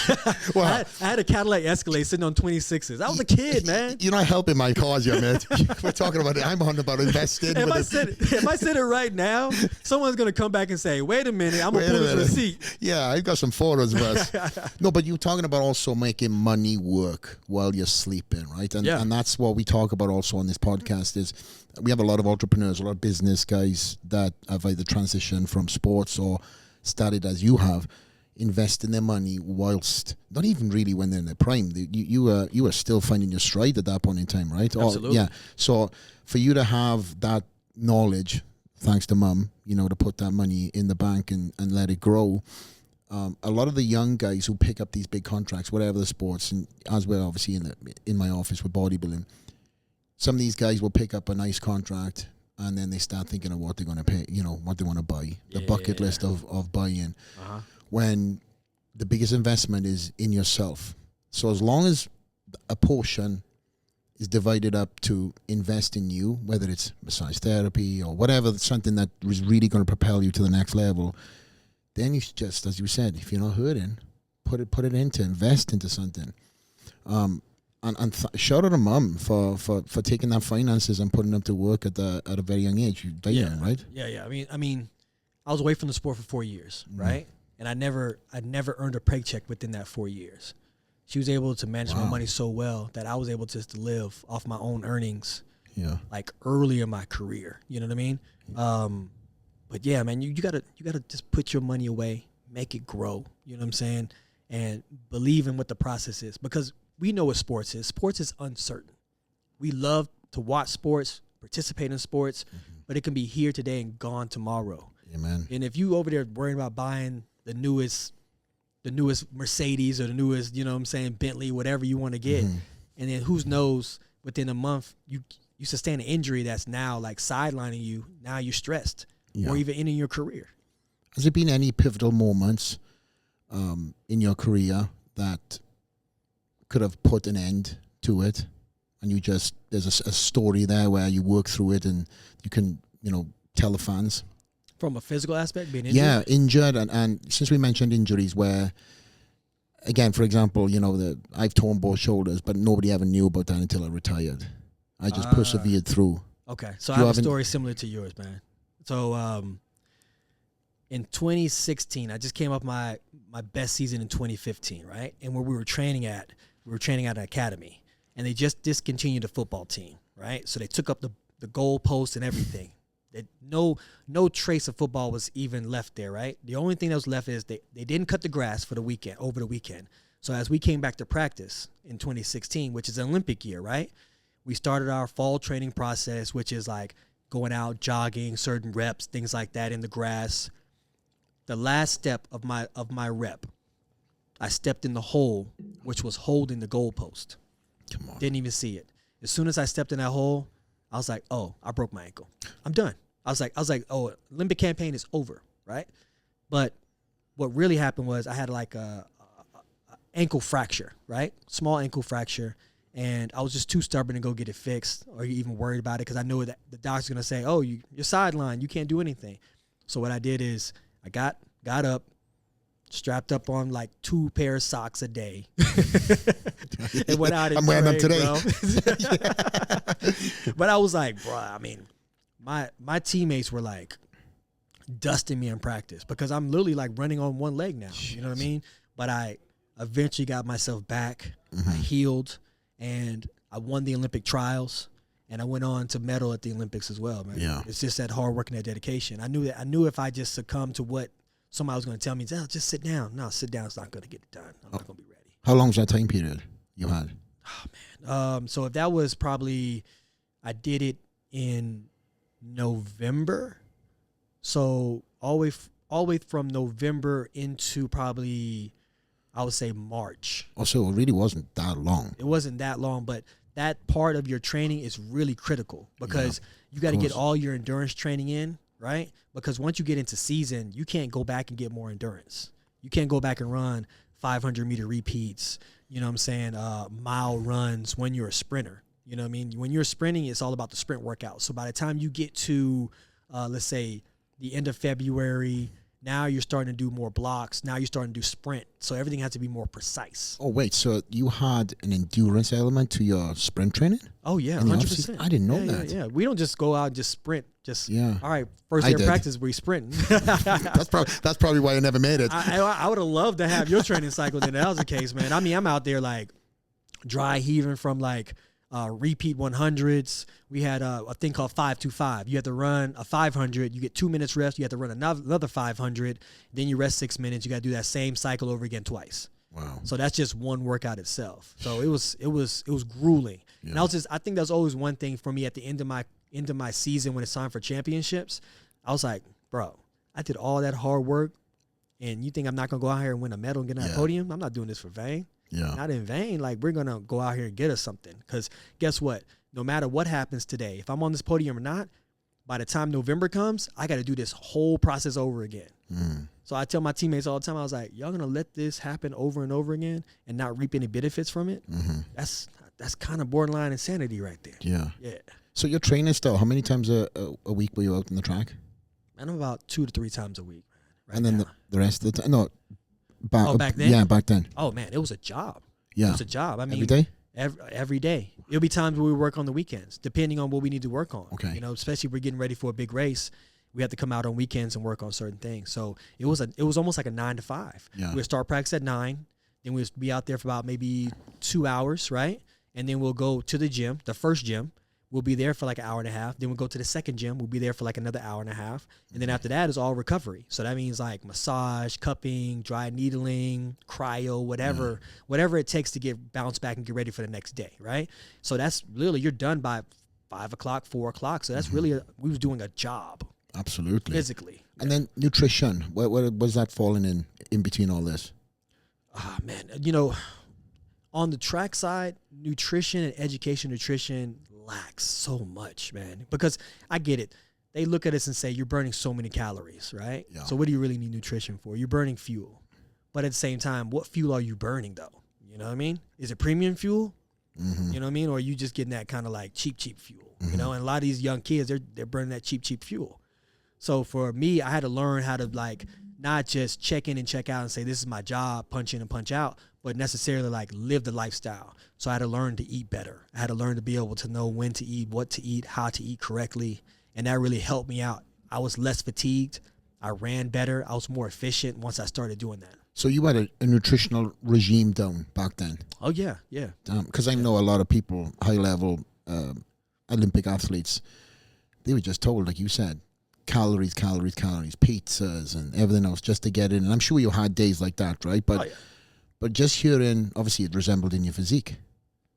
Speaker 1: had a Cadillac Escalade sitting on 26s. I was a kid, man.
Speaker 2: You're not helping my cause, yeah, man. We're talking about it. I'm on about investing.
Speaker 1: If I said it right now, someone's going to come back and say, wait a minute, I'm going to pull this receipt.
Speaker 2: Yeah, I've got some photos of us. No, but you're talking about also making money work while you're sleeping, right? And that's what we talk about also on this podcast is we have a lot of entrepreneurs, a lot of business guys that have either transitioned from sports or started as you have, investing their money whilst not even really when they're in their prime. You are still finding your stride at that point in time, right?
Speaker 1: Absolutely.
Speaker 2: Yeah. So for you to have that knowledge, thanks to mum, to put that money in the bank and let it grow. A lot of the young guys who pick up these big contracts, whatever the sports, and as well obviously in my office with bodybuilding, some of these guys will pick up a nice contract. And then they start thinking of what they're going to pay, what they want to buy, the bucket list of buying. When the biggest investment is in yourself. So as long as a portion is divided up to invest in you, whether it's massage therapy or whatever, something that is really going to propel you to the next level, then you just, as you said, if you're not hurting, put it into, invest into something. And shout out to mum for taking that finances and putting them to work at a very young age. Very young, right?
Speaker 1: Yeah. I mean, I was away from the sport for 4 years, right? And I never earned a paycheck within that 4 years. She was able to manage my money so well that I was able to live off my own earnings. Yeah. Like early in my career, you know what I mean? But yeah, man, you gotta just put your money away, make it grow. You know what I'm saying? And believe in what the process is, because we know what sports is. Sports is uncertain. We love to watch sports, participate in sports, but it can be here today and gone tomorrow. Amen. And if you over there worrying about buying the newest Mercedes or the newest, Bentley, whatever you want to get, and then who knows, within a month you sustain an injury that's now like sidelining you. Now you're stressed, or even ending your career.
Speaker 2: Has there been any pivotal moments in your career that could have put an end to it, and there's a story there where you work through it and you can tell the fans
Speaker 1: from a physical aspect, being injured?
Speaker 2: Yeah, injured, and since we mentioned injuries, where again, for example, I've torn both shoulders, but nobody ever knew about that until I retired. I just persevered through.
Speaker 1: Okay, so I have a story similar to yours, man. So in 2016, I just came up my best season in 2015, right? And where we were training at an academy, and they just discontinued the football team, right? So they took up the goalposts and everything. No trace of football was even left there, right? The only thing that was left is they didn't cut the grass over the weekend. So as we came back to practice in 2016, which is an Olympic year, right? We started our fall training process, which is like going out, jogging, certain reps, things like that in the grass. The last step of my rep, I stepped in the hole, which was holding the goalpost. Come on. Didn't even see it. As soon as I stepped in that hole, I was like, oh, I broke my ankle. I'm done. I was like, oh, Olympic campaign is over, right? But what really happened was I had like a ankle fracture, right? Small ankle fracture. And I was just too stubborn to go get it fixed or even worried about it because I knew that the doctor's going to say, oh, you're sidelined. You can't do anything. So what I did is I got up, strapped up on like 2 pair of socks a day. And went out and I'm wearing them today. But I was like, bro, I mean, my teammates were like dusting me in practice because I'm literally like running on one leg now. You know what I mean? But I eventually got myself back. I healed, and I won the Olympic trials, and I went on to medal at the Olympics as well, man.
Speaker 2: Yeah.
Speaker 1: It's just that hard work and that dedication. I knew if I just succumbed to what somebody was going to tell me, oh, just sit down. No, sit down is not going to get it done. I'm not going to be ready.
Speaker 2: How long was that time period you had?
Speaker 1: Oh, man. So if that was probably, I did it in November. So all the way from November into probably, I would say March.
Speaker 2: Oh, so it really wasn't that long.
Speaker 1: It wasn't that long, but that part of your training is really critical because you got to get all your endurance training in, right? Because once you get into season, you can't go back and get more endurance. You can't go back and run 500-meter repeats, you know what I'm saying, mile runs when you're a sprinter. You know what I mean? When you're sprinting, it's all about the sprint workout. So by the time you get to, let's say, the end of February, now you're starting to do more blocks. Now you're starting to do sprint. So everything has to be more precise.
Speaker 2: Oh, wait. So you had an endurance element to your sprint training?
Speaker 1: Oh, yeah,
Speaker 2: 100%. I didn't know that.
Speaker 1: Yeah. We don't just go out and just sprint. All right, first
Speaker 2: I
Speaker 1: day of
Speaker 2: did.
Speaker 1: practice, we sprint.
Speaker 2: That's probably why I never made it.
Speaker 1: I would have loved to have your training cycle then. That was the case, man. I mean, I'm out there like dry heaving from like repeat 100s. We had a thing called 5-2-5. You have to run a 500. You get 2 minutes rest. You have to run another 500. Then you rest 6 minutes. You got to do that same cycle over again twice.
Speaker 2: Wow.
Speaker 1: So that's just one workout itself. So it was grueling.
Speaker 2: Yeah.
Speaker 1: And I think that's always one thing for me at the end of my season when it's time for championships. I was like, bro, I did all that hard work, and you think I'm not gonna go out here and win a medal and get on a podium? I'm not doing this for vain.
Speaker 2: Yeah.
Speaker 1: Not in vain. Like, we're going to go out here and get us something. Because guess what? No matter what happens today, if I'm on this podium or not, by the time November comes, I got to do this whole process over again. So I tell my teammates all the time, I was like, y'all going to let this happen over and over again and not reap any benefits from it? That's kind of borderline insanity right there.
Speaker 2: Yeah.
Speaker 1: Yeah.
Speaker 2: So your training style, how many times a week were you out on the track?
Speaker 1: And I'm about 2 to 3 times a week. Right
Speaker 2: and then
Speaker 1: now.
Speaker 2: the rest of the time? No.
Speaker 1: Back then?
Speaker 2: Yeah, back then.
Speaker 1: Oh, man, it was a job.
Speaker 2: Yeah.
Speaker 1: It was a job. I mean,
Speaker 2: every day?
Speaker 1: Every day. It'll be times where we work on the weekends, depending on what we need to work on.
Speaker 2: Okay.
Speaker 1: You know, especially if we're getting ready for a big race, we have to come out on weekends and work on certain things. So it was almost like a 9 to 5.
Speaker 2: Yeah.
Speaker 1: We'll start practice at 9, then we'll be out there for about maybe 2 hours, right? And then we'll go to the gym, the first gym. We'll be there for like an hour and a half. Then we'll go to the second gym. We'll be there for like another hour and a half. And then after that is all recovery. So that means like massage, cupping, dry needling, cryo, whatever it takes to get bounce back and get ready for the next day, right? So that's literally, you're done by 5 o'clock, 4 o'clock. So that's really, we was doing a job.
Speaker 2: Absolutely.
Speaker 1: Physically.
Speaker 2: And then nutrition. Where was that falling in between all this?
Speaker 1: Ah, man. You know, on the track side, nutrition and education nutrition lacks so much, man, because I get it. They look at us and say, you're burning so many calories, right?
Speaker 2: Yeah.
Speaker 1: So what do you really need nutrition for? You're burning fuel. But at the same time, what fuel are you burning, though? You know what I mean? Is it premium fuel? You know what I mean? Or are you just getting that kind of like cheap fuel? You know, and a lot of these young kids, they're burning that cheap fuel. So for me, I had to learn how to like not just check in and check out and say, this is my job, punch in and punch out, but necessarily like live the lifestyle. So I had to learn to eat better. I had to learn to be able to know when to eat, what to eat, how to eat correctly. And that really helped me out. I was less fatigued. I ran better. I was more efficient once I started doing that.
Speaker 2: So you had a nutritional regime down back then?
Speaker 1: Oh, yeah.
Speaker 2: Because I know a lot of people, high-level Olympic athletes, they were just told, like you said, calories, pizzas and everything else just to get in. And I'm sure you had days like that, right? But just hearing, obviously it resembled in your physique,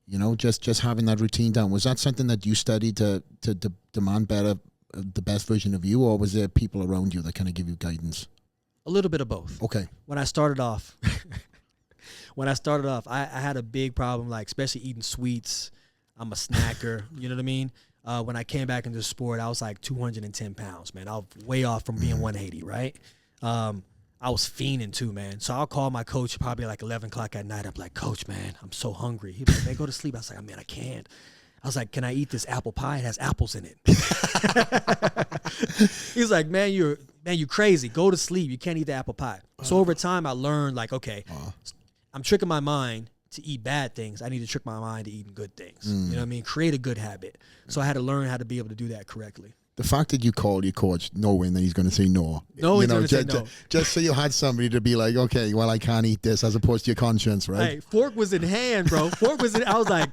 Speaker 2: you know, just having that routine down. Was that something that you studied to demand better, the best version of you, or was there people around you that kind of give you guidance?
Speaker 1: A little bit of both.
Speaker 2: Okay.
Speaker 1: When I started off, I had a big problem, like especially eating sweets. I'm a snacker, you know what I mean? When I came back into the sport, I was like 210 pounds, man. I was way off from being 180, right? I was fiending too, man. So I'll call my coach probably like 11 o'clock at night. I'm like, Coach, man, I'm so hungry. He'd be like, man, go to sleep. I was like, man, I can't. I was like, can I eat this apple pie? It has apples in it. He's like, man, you crazy. Go to sleep. You can't eat the apple pie. So over time, I learned like, okay, I'm tricking my mind to eat bad things. I need to trick my mind to eating good things. You know what I mean? Create a good habit. So I had to learn how to be able to do that correctly.
Speaker 2: The fact that you called your coach knowing that he's going to say no.
Speaker 1: No, he's going to say no.
Speaker 2: Just so you had somebody to be like, okay, well, I can't eat this, as opposed to your conscience, right?
Speaker 1: Hey, fork was in hand, bro. Fork was in. I was like,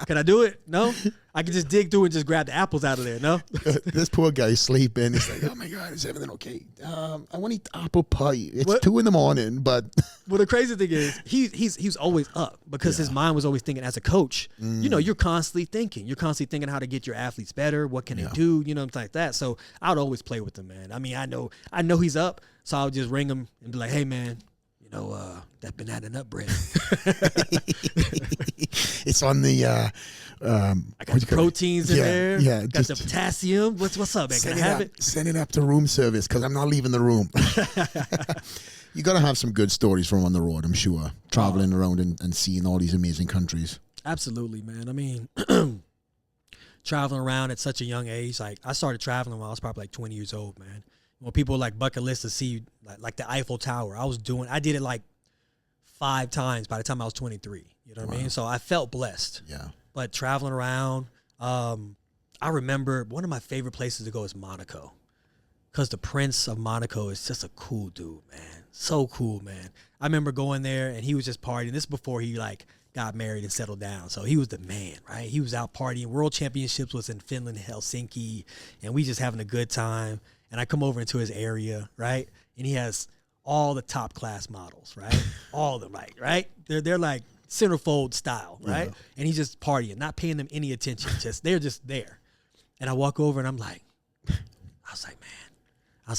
Speaker 1: can I do it? No. I could just dig through and just grab the apples out of there. No.
Speaker 2: This poor guy's sleeping. He's like, oh my God, is everything okay? I want to eat apple pie. It's 2 a.m, but.
Speaker 1: Well, the crazy thing is he's always up because his mind was always thinking as a coach. You know, you're constantly thinking. You're constantly thinking how to get your athletes better. What can they do? You know, things like that. So I would always play with him, man. I mean, I know he's up, so I would just ring him and be like, hey, man, you know, that banana nut bread.
Speaker 2: It's on the.
Speaker 1: I got the proteins in there.
Speaker 2: Yeah,
Speaker 1: got the potassium. What's up, man? Can I have it?
Speaker 2: Send it up to room service because I'm not leaving the room. You got to have some good stories from on the road, I'm sure. Traveling around and seeing all these amazing countries.
Speaker 1: Absolutely, man. I mean, traveling around at such a young age. Like, I started traveling when I was probably like 20 years old, man. When people like bucket list to see like the Eiffel Tower, I did it like 5 times by the time I was 23. You know what I mean? So I felt blessed.
Speaker 2: Yeah.
Speaker 1: But traveling around, I remember one of my favorite places to go is Monaco. Because the Prince of Monaco is just a cool dude, man. So cool, man. I remember going there and he was just partying. This is before he like got married and settled down. So he was the man, right? He was out partying. World Championships was in Finland, Helsinki, and we just having a good time. And I come over into his area, right? And he has all the top class models, right? All of them, right? They're like centerfold style, right? Yeah. And he's just partying, not paying them any attention. They're just there. And I walk over and I'm like, I was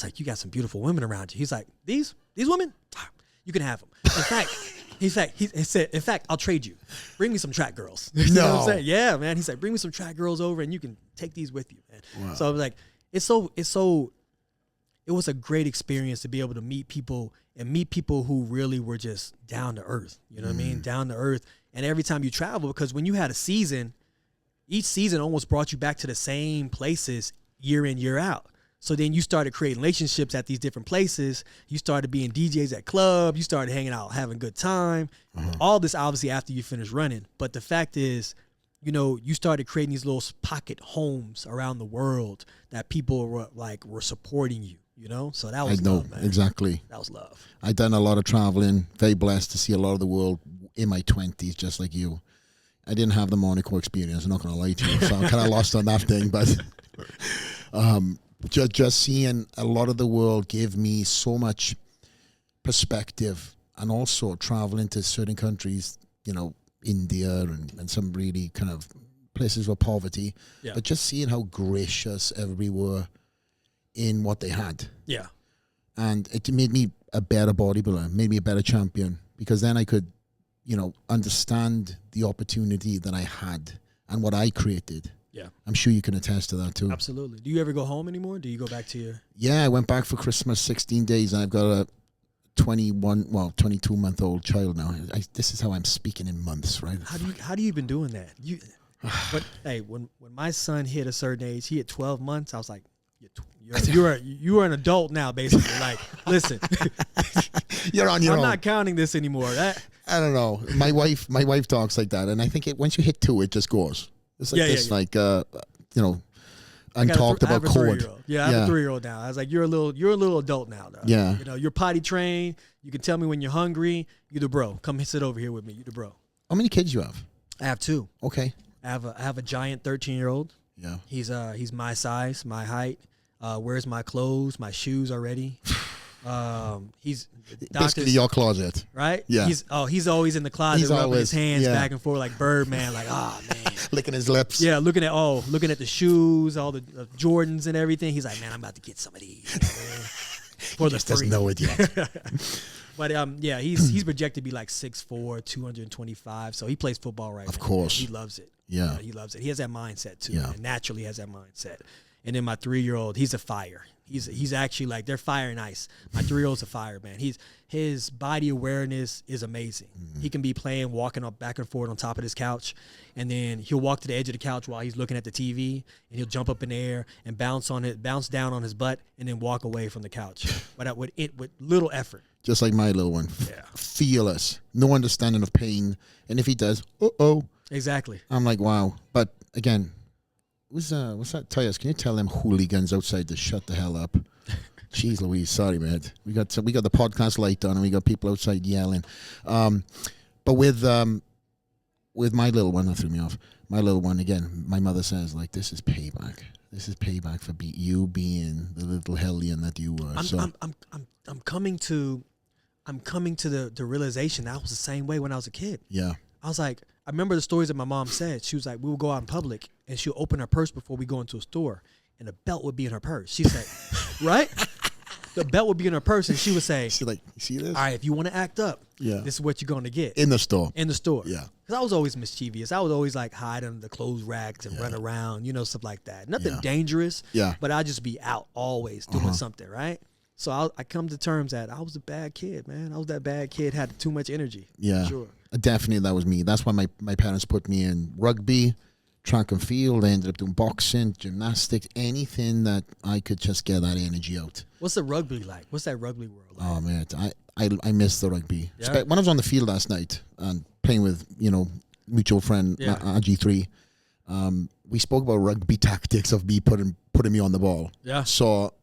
Speaker 1: like, you got some beautiful women around you. He's like, these women, you can have them. He said, in fact, I'll trade you. Bring me some track girls. You know what I'm saying? Yeah, man. He's like, bring me some track girls over and you can take these with you, man. Wow. So I was like, it was a great experience to be able to meet people who really were just down to earth. You know what I mean? Down to earth. And every time you travel, because when you had a season, each season almost brought you back to the same places year in, year out. So then you started creating relationships at these different places. You started being DJs at clubs. You started hanging out, having a good time. All this obviously after you finished running. But the fact is, you know, you started creating these little pocket homes around the world that people were supporting you, you know? So that was love, man.
Speaker 2: Exactly.
Speaker 1: That was love.
Speaker 2: I've done a lot of traveling. Very blessed to see a lot of the world in my 20s, just like you. I didn't have the Monaco experience. I'm not going to lie to you. So I'm kind of lost on that thing. But just seeing a lot of the world gave me so much perspective, and also traveling to certain countries, you know, India and some really kind of places with poverty, but just seeing how gracious everybody were in what they had. Yeah. And it made me a better bodybuilder, made me a better champion, because then I could, you know, understand the opportunity that I had and what I created. Yeah. I'm sure you can attest to that too.
Speaker 1: Absolutely. Do you ever go home anymore? Do you go back to your...
Speaker 2: Yeah, I went back for Christmas 16 days, and I've got a 22-month-old child now. This is how I'm speaking in months, right?
Speaker 1: How do you even doing that? When my son hit a certain age, he hit 12 months, I was like, you are an adult now, basically. Like, listen,
Speaker 2: you're on your own.
Speaker 1: I'm not counting this anymore.
Speaker 2: I don't know. My wife talks like that, and I think once you hit 2, it just goes. It's like you know, untalked about code.
Speaker 1: Yeah, I have a 3-year-old now. I was like, you're a little adult now, though. Yeah. You know, you're potty trained. You can tell me when you're hungry. You the bro. Come sit over here with me. You the bro.
Speaker 2: How many kids you have?
Speaker 1: I have 2.
Speaker 2: Okay.
Speaker 1: I have a giant 13-year-old.
Speaker 2: Yeah.
Speaker 1: He's my size, my height. Wears my clothes, my shoes already. He's
Speaker 2: basically your closet,
Speaker 1: right?
Speaker 2: Yeah.
Speaker 1: He's always in the closet, rubbing his hands back and forth like Birdman, like man,
Speaker 2: licking his lips.
Speaker 1: Yeah, looking at the shoes, all the Jordans and everything. He's like, man, I'm about to get some of these.
Speaker 2: For the free. Doesn't know it yet.
Speaker 1: But he's projected to be like 6'4", 225. So he plays football right now.
Speaker 2: Of course,
Speaker 1: he loves it.
Speaker 2: Yeah,
Speaker 1: he loves it. He has that mindset too. Yeah, and naturally has that mindset. And then my 3-year-old, he's a fire. He's actually like, they're fire and ice. My 3-year-old's a fire, man. His body awareness is amazing. He can be playing, walking up back and forth on top of his couch, and then he'll walk to the edge of the couch while he's looking at the TV, and he'll jump up in the air and bounce down on his butt, and then walk away from the couch. But with little effort.
Speaker 2: Just like my little one.
Speaker 1: Yeah.
Speaker 2: Fearless. No understanding of pain. And if he does, uh-oh.
Speaker 1: Exactly.
Speaker 2: I'm like, wow. But again, what's that? Tyus, can you tell them hooligans outside to shut the hell up? Jeez Louise, sorry, man. We got the podcast light on and we got people outside yelling. But with my little one, that threw me off. My little one, again, my mother says, like, this is payback. This is payback for you being the little hellion that you were.
Speaker 1: I'm coming to the realization that I was the same way when I was a kid.
Speaker 2: Yeah.
Speaker 1: I was like, I remember the stories that my mom said. She was like, we would go out in public and she'll open her purse before we go into a store and a belt would be in her purse. She said, right? The belt would be in her purse and she would say,
Speaker 2: she's like, you see this?
Speaker 1: All right, if you want to act up,
Speaker 2: yeah,
Speaker 1: this is what you're going to get.
Speaker 2: In the store.
Speaker 1: In the store.
Speaker 2: Yeah.
Speaker 1: Because I was always mischievous. I would always like hide under the clothes racks and run around, stuff like that. Nothing dangerous.
Speaker 2: Yeah.
Speaker 1: But I'd just be out always doing something, right? So I come to terms that I was a bad kid, man. I was that bad kid, had too much energy.
Speaker 2: Yeah.
Speaker 1: Sure.
Speaker 2: Definitely, that was me. That's why my parents put me in rugby, track and field. I ended up doing boxing, gymnastics, anything that I could just get that energy out.
Speaker 1: What's the rugby like? What's that rugby world like?
Speaker 2: Oh, man, I miss the rugby.
Speaker 1: Yeah.
Speaker 2: When I was on the field last night and playing with, mutual friend, RG3, we spoke about rugby tactics of me putting me on the ball.
Speaker 1: Yeah.
Speaker 2: So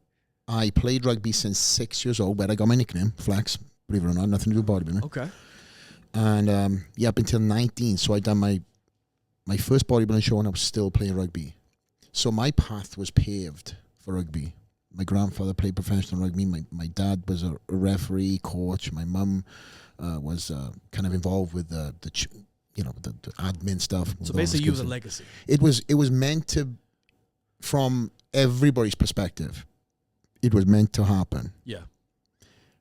Speaker 2: I played rugby since 6 years old, where I got my nickname, Flex, believe it or not, nothing to do with bodybuilding.
Speaker 1: Okay.
Speaker 2: And, up until 19, so I done my first bodybuilding show and I was still playing rugby. So my path was paved for rugby. My grandfather played professional rugby. My dad was a referee, coach. My mum was kind of involved with the admin stuff.
Speaker 1: So basically you was a legacy.
Speaker 2: It was meant to, from everybody's perspective, it was meant to happen.
Speaker 1: Yeah.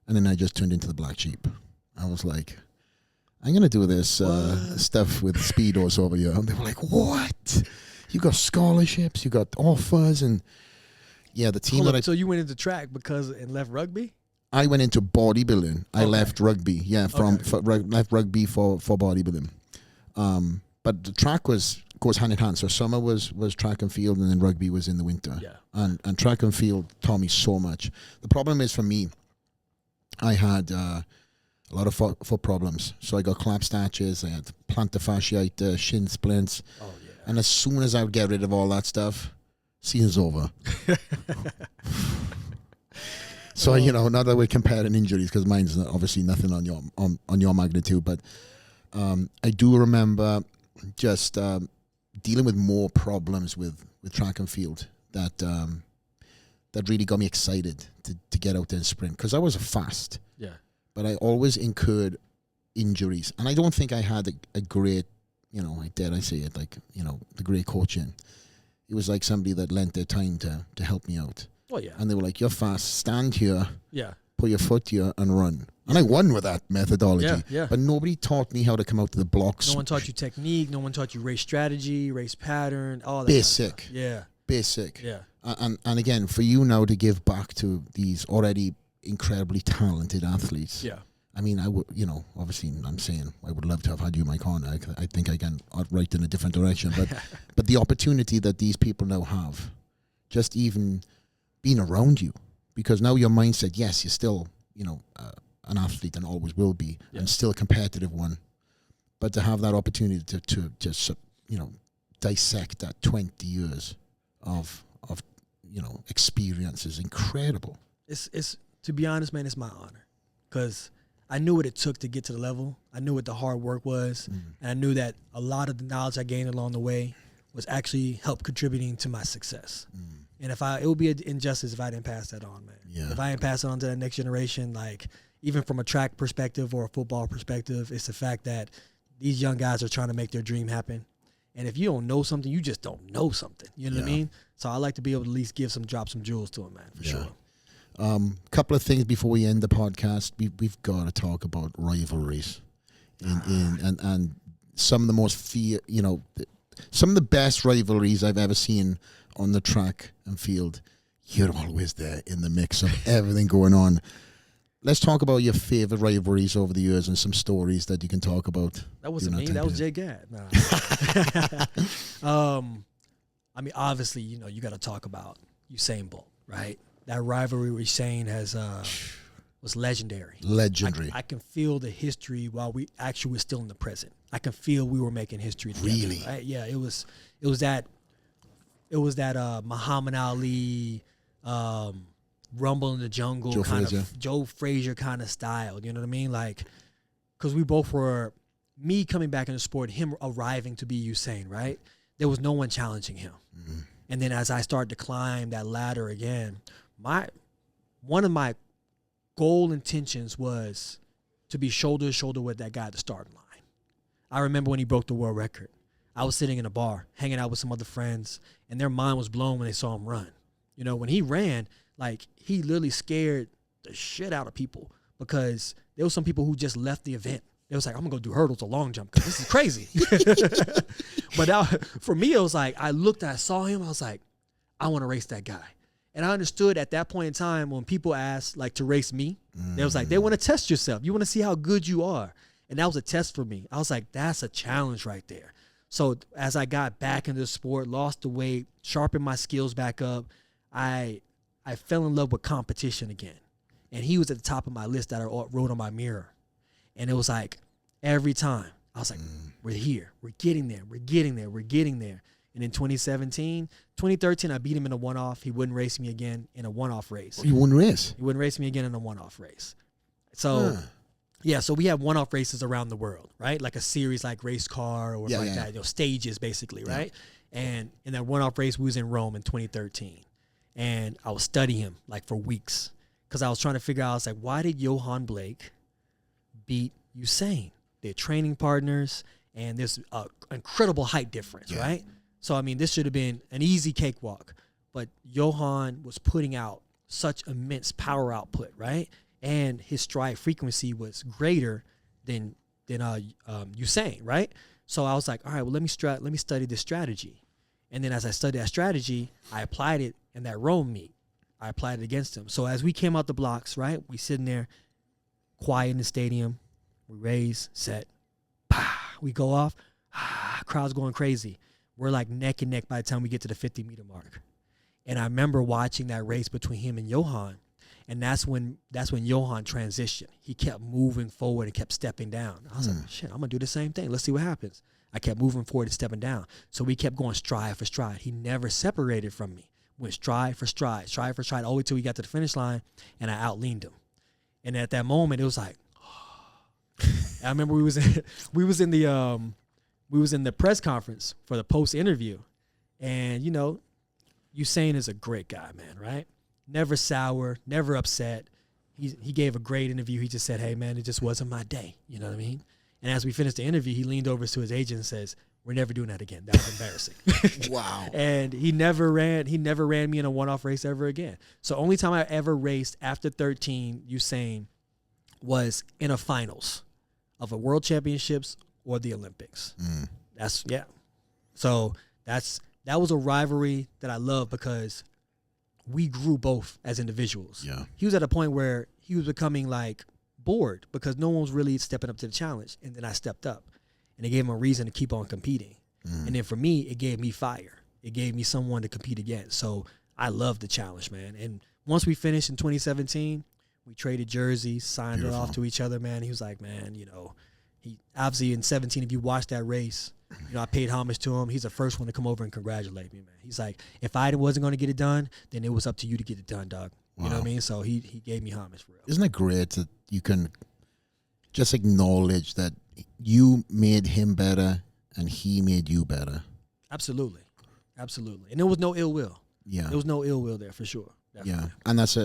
Speaker 2: And then I just turned into the black sheep. I was like, I'm going to do this stuff with Speedos over here. And they were like, what? You got scholarships, you got offers, and yeah, the team
Speaker 1: So you went into track and left rugby?
Speaker 2: I went into bodybuilding. I left rugby, left rugby for bodybuilding. But the track goes hand in hand. So summer was track and field, and then rugby was in the winter.
Speaker 1: Yeah.
Speaker 2: And track and field taught me so much. The problem is for me, I had a lot of foot problems. So I got clap stitches, I had plantar fasciitis, shin splints.
Speaker 1: Oh, yeah.
Speaker 2: And as soon as I would get rid of all that stuff, season's over. So, not that we're comparing injuries, because mine's obviously nothing on your magnitude, but I do remember just dealing with more problems with track and field that really got me excited to get out there and sprint, because I was fast.
Speaker 1: Yeah.
Speaker 2: But I always incurred injuries. And I don't think I had a great, dare I say it, the great coaching. It was like somebody that lent their time to help me out.
Speaker 1: Oh, yeah.
Speaker 2: And they were like, you're fast, stand here,
Speaker 1: put
Speaker 2: your foot here and run. And I won with that methodology.
Speaker 1: Yeah.
Speaker 2: But nobody taught me how to come out to the blocks.
Speaker 1: No one taught you technique. No one taught you race strategy, race pattern, all that.
Speaker 2: Basic.
Speaker 1: Kind of stuff. Yeah.
Speaker 2: Basic.
Speaker 1: Yeah.
Speaker 2: And again, for you now to give back to these already incredibly talented athletes.
Speaker 1: Yeah.
Speaker 2: I mean, I would, obviously I'm saying I would love to have had you in my corner. I think I can write in a different direction. But the opportunity that these people now have, just even being around you, because now your mindset, yes, you're still, an athlete and always will be, and still a competitive one. But to have that opportunity to just, dissect that 20 years of experience is incredible.
Speaker 1: It's to be honest, man, it's my honor, because I knew what it took to get to the level. I knew what the hard work was, and I knew that a lot of the knowledge I gained along the way was actually help contributing to my success. And it would be an injustice if I didn't pass that on, man.
Speaker 2: Yeah.
Speaker 1: If I didn't pass it on to the next generation, like even from a track perspective or a football perspective, it's the fact that these young guys are trying to make their dream happen. And if you don't know something, you just don't know something. You know what I mean? So I like to be able to at least drop some jewels to them, man, for sure.
Speaker 2: Couple of things before we end the podcast. We've got to talk about rivalries, and some of the most some of the best rivalries I've ever seen on the track and field. You're always there in the mix of everything going on. Let's talk about your favorite rivalries over the years and some stories that you can talk about.
Speaker 1: That wasn't me. That was Jay Gadd. I mean, obviously, you got to talk about Usain Bolt, right? That rivalry with Usain was legendary.
Speaker 2: Legendary.
Speaker 1: I can feel the history while we actually were still in the present. I can feel we were making history together.
Speaker 2: Really?
Speaker 1: Right? Yeah, it was that It was that Muhammad Ali, Rumble in the Jungle Joe Frazier kind of style. You know what I mean? Like, because we both were, me coming back in the sport, him arriving to be Usain, right? There was no one challenging him. Mm-hmm. And then as I started to climb that ladder again, one of my goal intentions was to be shoulder to shoulder with that guy at the starting line. I remember when he broke the world record. I was sitting in a bar, hanging out with some other friends, and their mind was blown when they saw him run. You know, when he ran, like, he literally scared the shit out of people because there were some people who just left the event. It was like, I'm going to go do hurdles or long jump because this is crazy. But for me, it was like, I saw him, I was like, I want to race that guy. And I understood at that point in time when people asked, like, to race me, they was like, they want to test yourself. You want to see how good you are. And that was a test for me. I was like, that's a challenge right there. So as I got back into the sport, lost the weight, sharpened my skills back up, I fell in love with competition again. And he was at the top of my list that I wrote on my mirror. And it was like every time I was like, we're here, we're getting there, we're getting there, we're getting there. And in 2013, I beat him in a one-off. He wouldn't race me again in a one-off race.
Speaker 2: He wouldn't race?
Speaker 1: He wouldn't race me again in a one-off race. So, yeah, so we have one-off races around the world, right? Like a series like Race Car or that, you know, stages basically, right? And in that one-off race, we was in Rome in 2013. And I was studying him like for weeks because I was trying to figure out, I was like, why did Johan Blake beat Usain? They're training partners, and there's an incredible height difference, right? So, I mean, this should have been an easy cakewalk, but Johan was putting out such immense power output, right? And his stride frequency was greater than Usain, right? So I was like, all right, well, let me study this strategy. And then as I studied that strategy, I applied it in that Rome meet. I applied it against him. So as we came out the blocks, right, we sitting there quiet in the stadium, we raise, set, we go off, crowd's going crazy. We're like neck and neck by the time we get to the 50-meter mark. And I remember watching that race between him and Johan, and that's when Johan transitioned. He kept moving forward and kept stepping down. I was like, shit, I'm going to do the same thing. Let's see what happens. I kept moving forward and stepping down. So we kept going stride for stride. He never separated from me. Went stride for stride, all the way till we got to the finish line, and I outleaned him. And at that moment, it was like, I remember we was in the press conference for the post interview, and you know, Usain is a great guy, man, right? Never sour, never upset. He gave a great interview. He just said, "Hey, man, it just wasn't my day." You know what I mean? And as we finished the interview, he leaned over to his agent and says, "We're never doing that again. That was embarrassing."
Speaker 2: Wow.
Speaker 1: And he never ran me in a one-off race ever again. So only time I ever raced after 13, Usain, was in a finals of a World Championships or the Olympics. So that was a rivalry that I love because we grew both as individuals. Yeah. He was at a point where he was becoming like bored because no one was really stepping up to the challenge. And then I stepped up, and it gave him a reason to keep on competing. And then for me, it gave me fire. It gave me someone to compete against. So I love the challenge, man. And once we finished in 2017, we traded jerseys, signed it off to each other, man. He was like, man, you know, he obviously in 17, if you watch that race, you know, I paid homage to him. He's the first one to come over and congratulate me, man. He's like, if I wasn't going to get it done, then it was up to you to get it done, dog. Wow. You know what I mean? So he gave me homage for real.
Speaker 2: Isn't it great that you can just acknowledge that you made him better and he made you better?
Speaker 1: Absolutely. Absolutely. And there was no ill will. Yeah. There was no ill will there for sure. Definitely.
Speaker 2: Yeah. And that's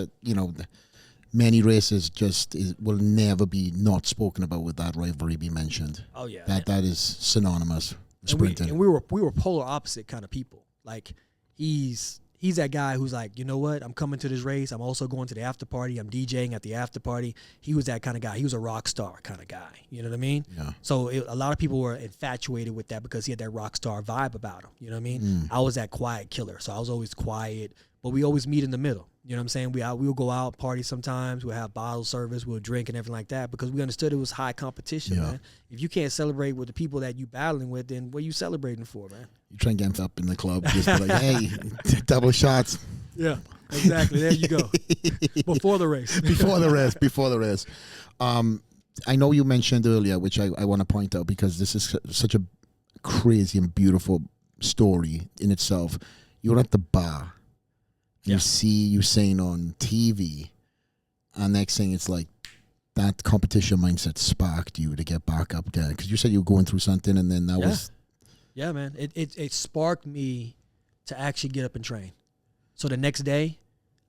Speaker 2: many races will never be not spoken about with that rivalry be mentioned.
Speaker 1: Oh yeah,
Speaker 2: that is synonymous. Sprinting.
Speaker 1: And we were polar opposite kind of people. Like he's that guy who's like, you know what? I'm coming to this race. I'm also going to the after party. I'm DJing at the after party. He was that kind of guy. He was a rock star kind of guy. You know what I mean? Yeah. So a lot of people were infatuated with that because he had that rock star vibe about him. You know what I mean? I was that quiet killer, so I was always quiet. But we always meet in the middle. You know what I'm saying? We'll go out, party sometimes. We'll have bottle service. We'll drink and everything like that because we understood it was high competition, man. If you can't celebrate with the people that you battling with, then what are you celebrating for, man?
Speaker 2: You try and get them up in the club. Just be like, hey, double shots.
Speaker 1: Yeah, exactly. There you go. Before the race.
Speaker 2: Before the race. I know you mentioned earlier, which I want to point out because this is such a crazy and beautiful story in itself. you're at the bar.
Speaker 1: Yeah.
Speaker 2: You see Usain on TV, and next thing it's like that competition mindset sparked you to get back up there. Because you said you were going through something, and then that was...
Speaker 1: Yeah, man. It sparked me to actually get up and train. So the next day,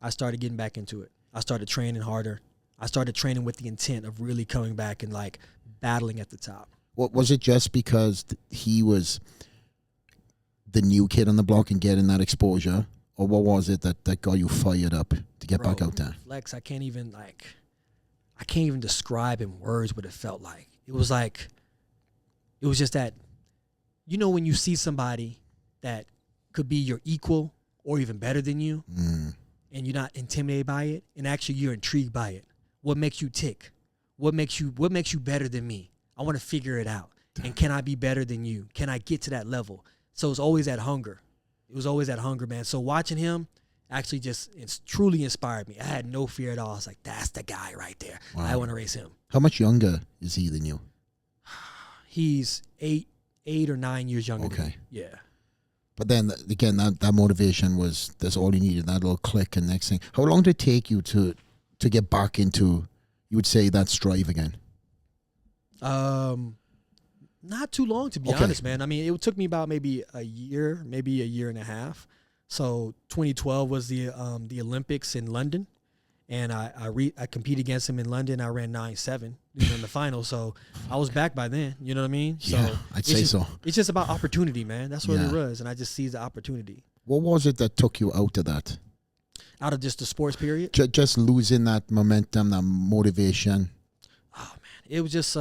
Speaker 1: I started getting back into it. I started training harder. I started training with the intent of really coming back and like battling at the top.
Speaker 2: What was it, just because he was the new kid on the block and getting that exposure? Or what was it that got you fired up to get back out there?
Speaker 1: Flex, I can't even describe in words what it felt like. It was just that, you know, when you see somebody that could be your equal or even better than you, and you're not intimidated by it, and actually you're intrigued by it. What makes you tick? What makes you better than me? I want to figure it out. And can I be better than you? Can I get to that level? So it's always that hunger. It was always that hunger, man. So watching him actually it's truly inspired me. I had no fear at all. I was like, that's the guy right there. Wow. I want to race him.
Speaker 2: How much younger is he than you?
Speaker 1: He's 8 or 9 years younger than me. Yeah.
Speaker 2: But then, again, that motivation that's all you needed, that little click, and next thing. How long did it take you to get back into, you would say, that strive again?
Speaker 1: Not too long, to be honest, man. I mean, it took me about maybe a year and a half. So 2012 was the Olympics in London, and I competed against him in London. I ran 9.7 in the final, so I was back by then. You know what I mean?
Speaker 2: Yeah, so I'd say so.
Speaker 1: It's just about opportunity, man. That's what it was, and I just seized the opportunity.
Speaker 2: What was it that took you out of that?
Speaker 1: Out of just the sports period?
Speaker 2: Just losing that momentum, that motivation.
Speaker 1: Oh man, it was just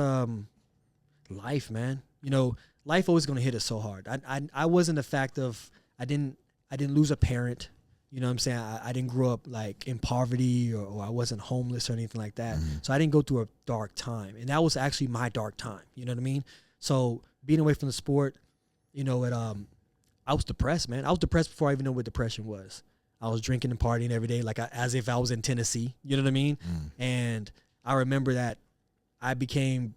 Speaker 1: life, man. You know, life always going to hit us so hard. I wasn't the fact of I didn't lose a parent. You know what I'm saying? I didn't grow up like in poverty or I wasn't homeless or anything like that. So I didn't go through a dark time, and that was actually my dark time. You know what I mean? So being away from the sport, you know, I was depressed, man. I was depressed before I even knew what depression was. I was drinking and partying every day, like as if I was in Tennessee. You know what I mean? And I remember that I became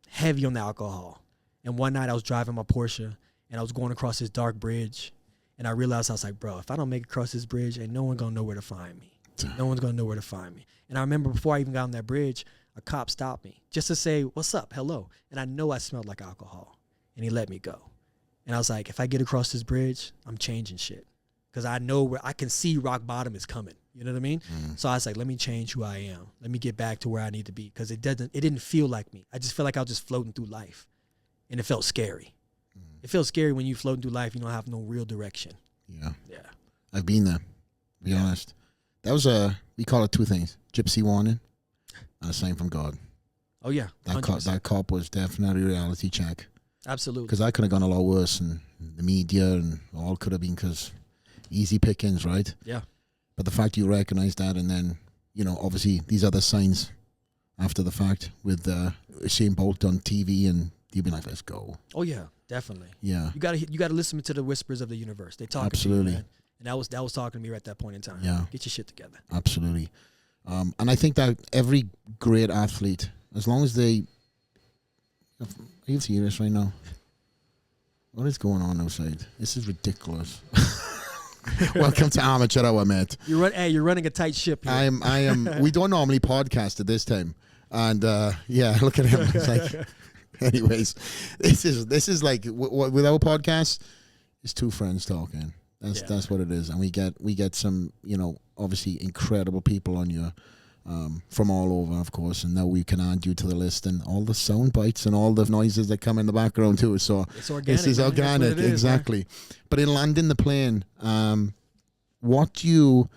Speaker 1: heavy on the alcohol. And one night I was driving my Porsche, and I was going across this dark bridge, and I realized, I was like, bro, if I don't make it across this bridge, ain't no one going to know where to find me. No one's going to know where to find me. And I remember before I even got on that bridge, a cop stopped me just to say, what's up, hello. And I know I smelled like alcohol, and he let me go. And I was like, if I get across this bridge, I'm changing shit. Because I know where I can see rock bottom is coming. You know what I mean? So I was like, let me change who I am. Let me get back to where I need to be. Because it didn't feel like me. I just felt like I was just floating through life. And it felt scary. It feels scary when you floating through life, you don't have no real direction. Yeah.
Speaker 2: I've been there, to be honest. That was we call it two things. Gypsy warning and a sign from God.
Speaker 1: Oh, yeah.
Speaker 2: That cop was definitely a reality check.
Speaker 1: Absolutely.
Speaker 2: Because I could have gone a lot worse, and the media and all could have been because easy pickings, right?
Speaker 1: Yeah.
Speaker 2: But the fact you recognize that, and then, you know, obviously these other signs after the fact with Shane Bolt on TV, and you've been like, let's go.
Speaker 1: Oh, yeah, definitely.
Speaker 2: Yeah.
Speaker 1: You gotta listen to the whispers of the universe. They talk
Speaker 2: Absolutely.
Speaker 1: to you, man. And that was talking to me at that point in time.
Speaker 2: Yeah.
Speaker 1: Get your shit together.
Speaker 2: Absolutely. And I think that every great athlete, as long as they... Are you serious right now? What is going on outside? This is ridiculous. Welcome to Amateur Hour, mate.
Speaker 1: You're running a tight ship here.
Speaker 2: I am. We don't normally podcast at this time, and yeah, look at him. It's like, anyways, this is like with our podcast, it's two friends talking. That's what it is, and we get some, you know, obviously incredible people on your. From all over, of course, and now we can add you to the list, and all the sound bites and all the noises that come in the background too. So
Speaker 1: it's organic.
Speaker 2: This is organic, exactly. Man. But in landing the plane, what do you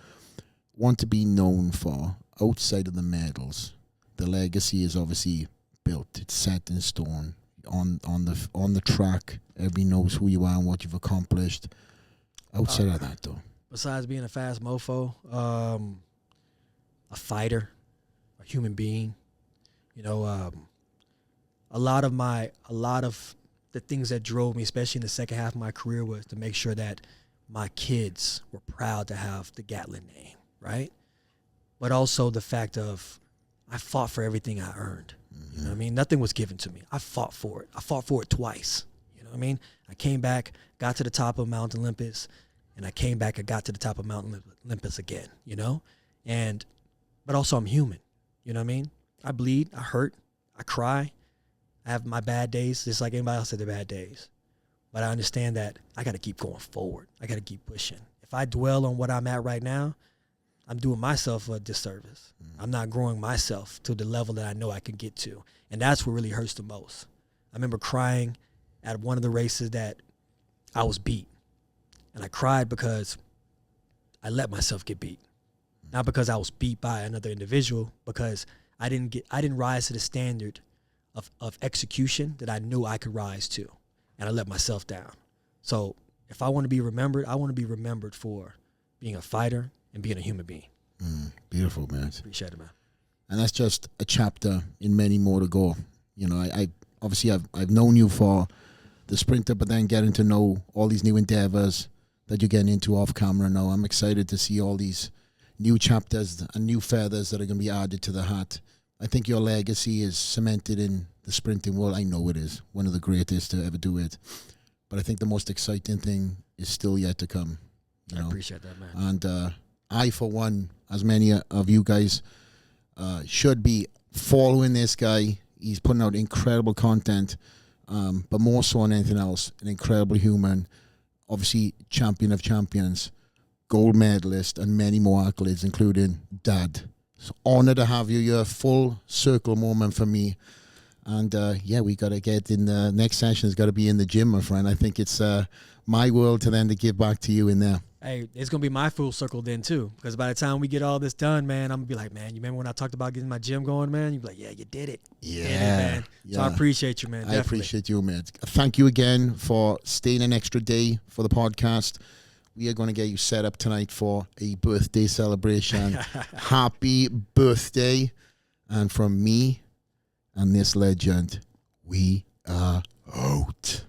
Speaker 2: want to be known for outside of the medals? The legacy is obviously built; it's set in stone on the track. Everybody knows who you are and what you've accomplished. Outside of that, though,
Speaker 1: besides being a fast mofo, a fighter, a human being, you know, a lot of the things that drove me, especially in the second half of my career, was to make sure that my kids were proud to have the Gatlin name, right? But also the fact of I fought for everything I earned. You know what I mean? Nothing was given to me. I fought for it. I fought for it twice. You know what I mean? I came back, got to the top of Mount Olympus, and I came back. I got to the top of Mount Olympus again, you know, but also I'm human. You know what I mean? I bleed, I hurt, I cry. I have my bad days, just like anybody else had their bad days. But I understand that I got to keep going forward. I got to keep pushing. If I dwell on what I'm at right now, I'm doing myself a disservice. I'm not growing myself to the level that I know I can get to. And that's what really hurts the most. I remember crying at one of the races that I was beat. And I cried because I let myself get beat. Not because I was beat by another individual, because I didn't rise to the standard of execution that I knew I could rise to. And I let myself down. So if I want to be remembered, I want to be remembered for being a fighter and being a human being.
Speaker 2: Beautiful, man.
Speaker 1: Appreciate it, man.
Speaker 2: And that's just a chapter in many more to go. You know, I obviously I've known you for the sprinter, but then getting to know all these new endeavors that you're getting into off camera now. I'm excited to see all these new chapters and new feathers that are going to be added to the hat. I think your legacy is cemented in the sprinting world. I know it is. One of the greatest to ever do it. But I think the most exciting thing is still yet to come. You know?
Speaker 1: I appreciate that, man.
Speaker 2: And I, for one, as many of you guys, should be following this guy. He's putting out incredible content, but more so than anything else, an incredible human, obviously champion of champions, gold medalist, and many more accolades, including dad. So honored to have you. You're a full circle moment for me. And yeah, we got to get in the next session. Has got to be in the gym, my friend. I think it's my world to then to give back to you in there.
Speaker 1: Hey, it's going to be my full circle then, too. Because by the time we get all this done, man, I'm going to be like, man, you remember when I talked about getting my gym going, man? You'll be like, yeah, you did it.
Speaker 2: Yeah.
Speaker 1: You did it, man. So I appreciate you, man. Definitely.
Speaker 2: I appreciate you, man. Thank you again for staying an extra day for the podcast. We are going to get you set up tonight for a birthday celebration. Happy birthday. And from me and this legend, we are out.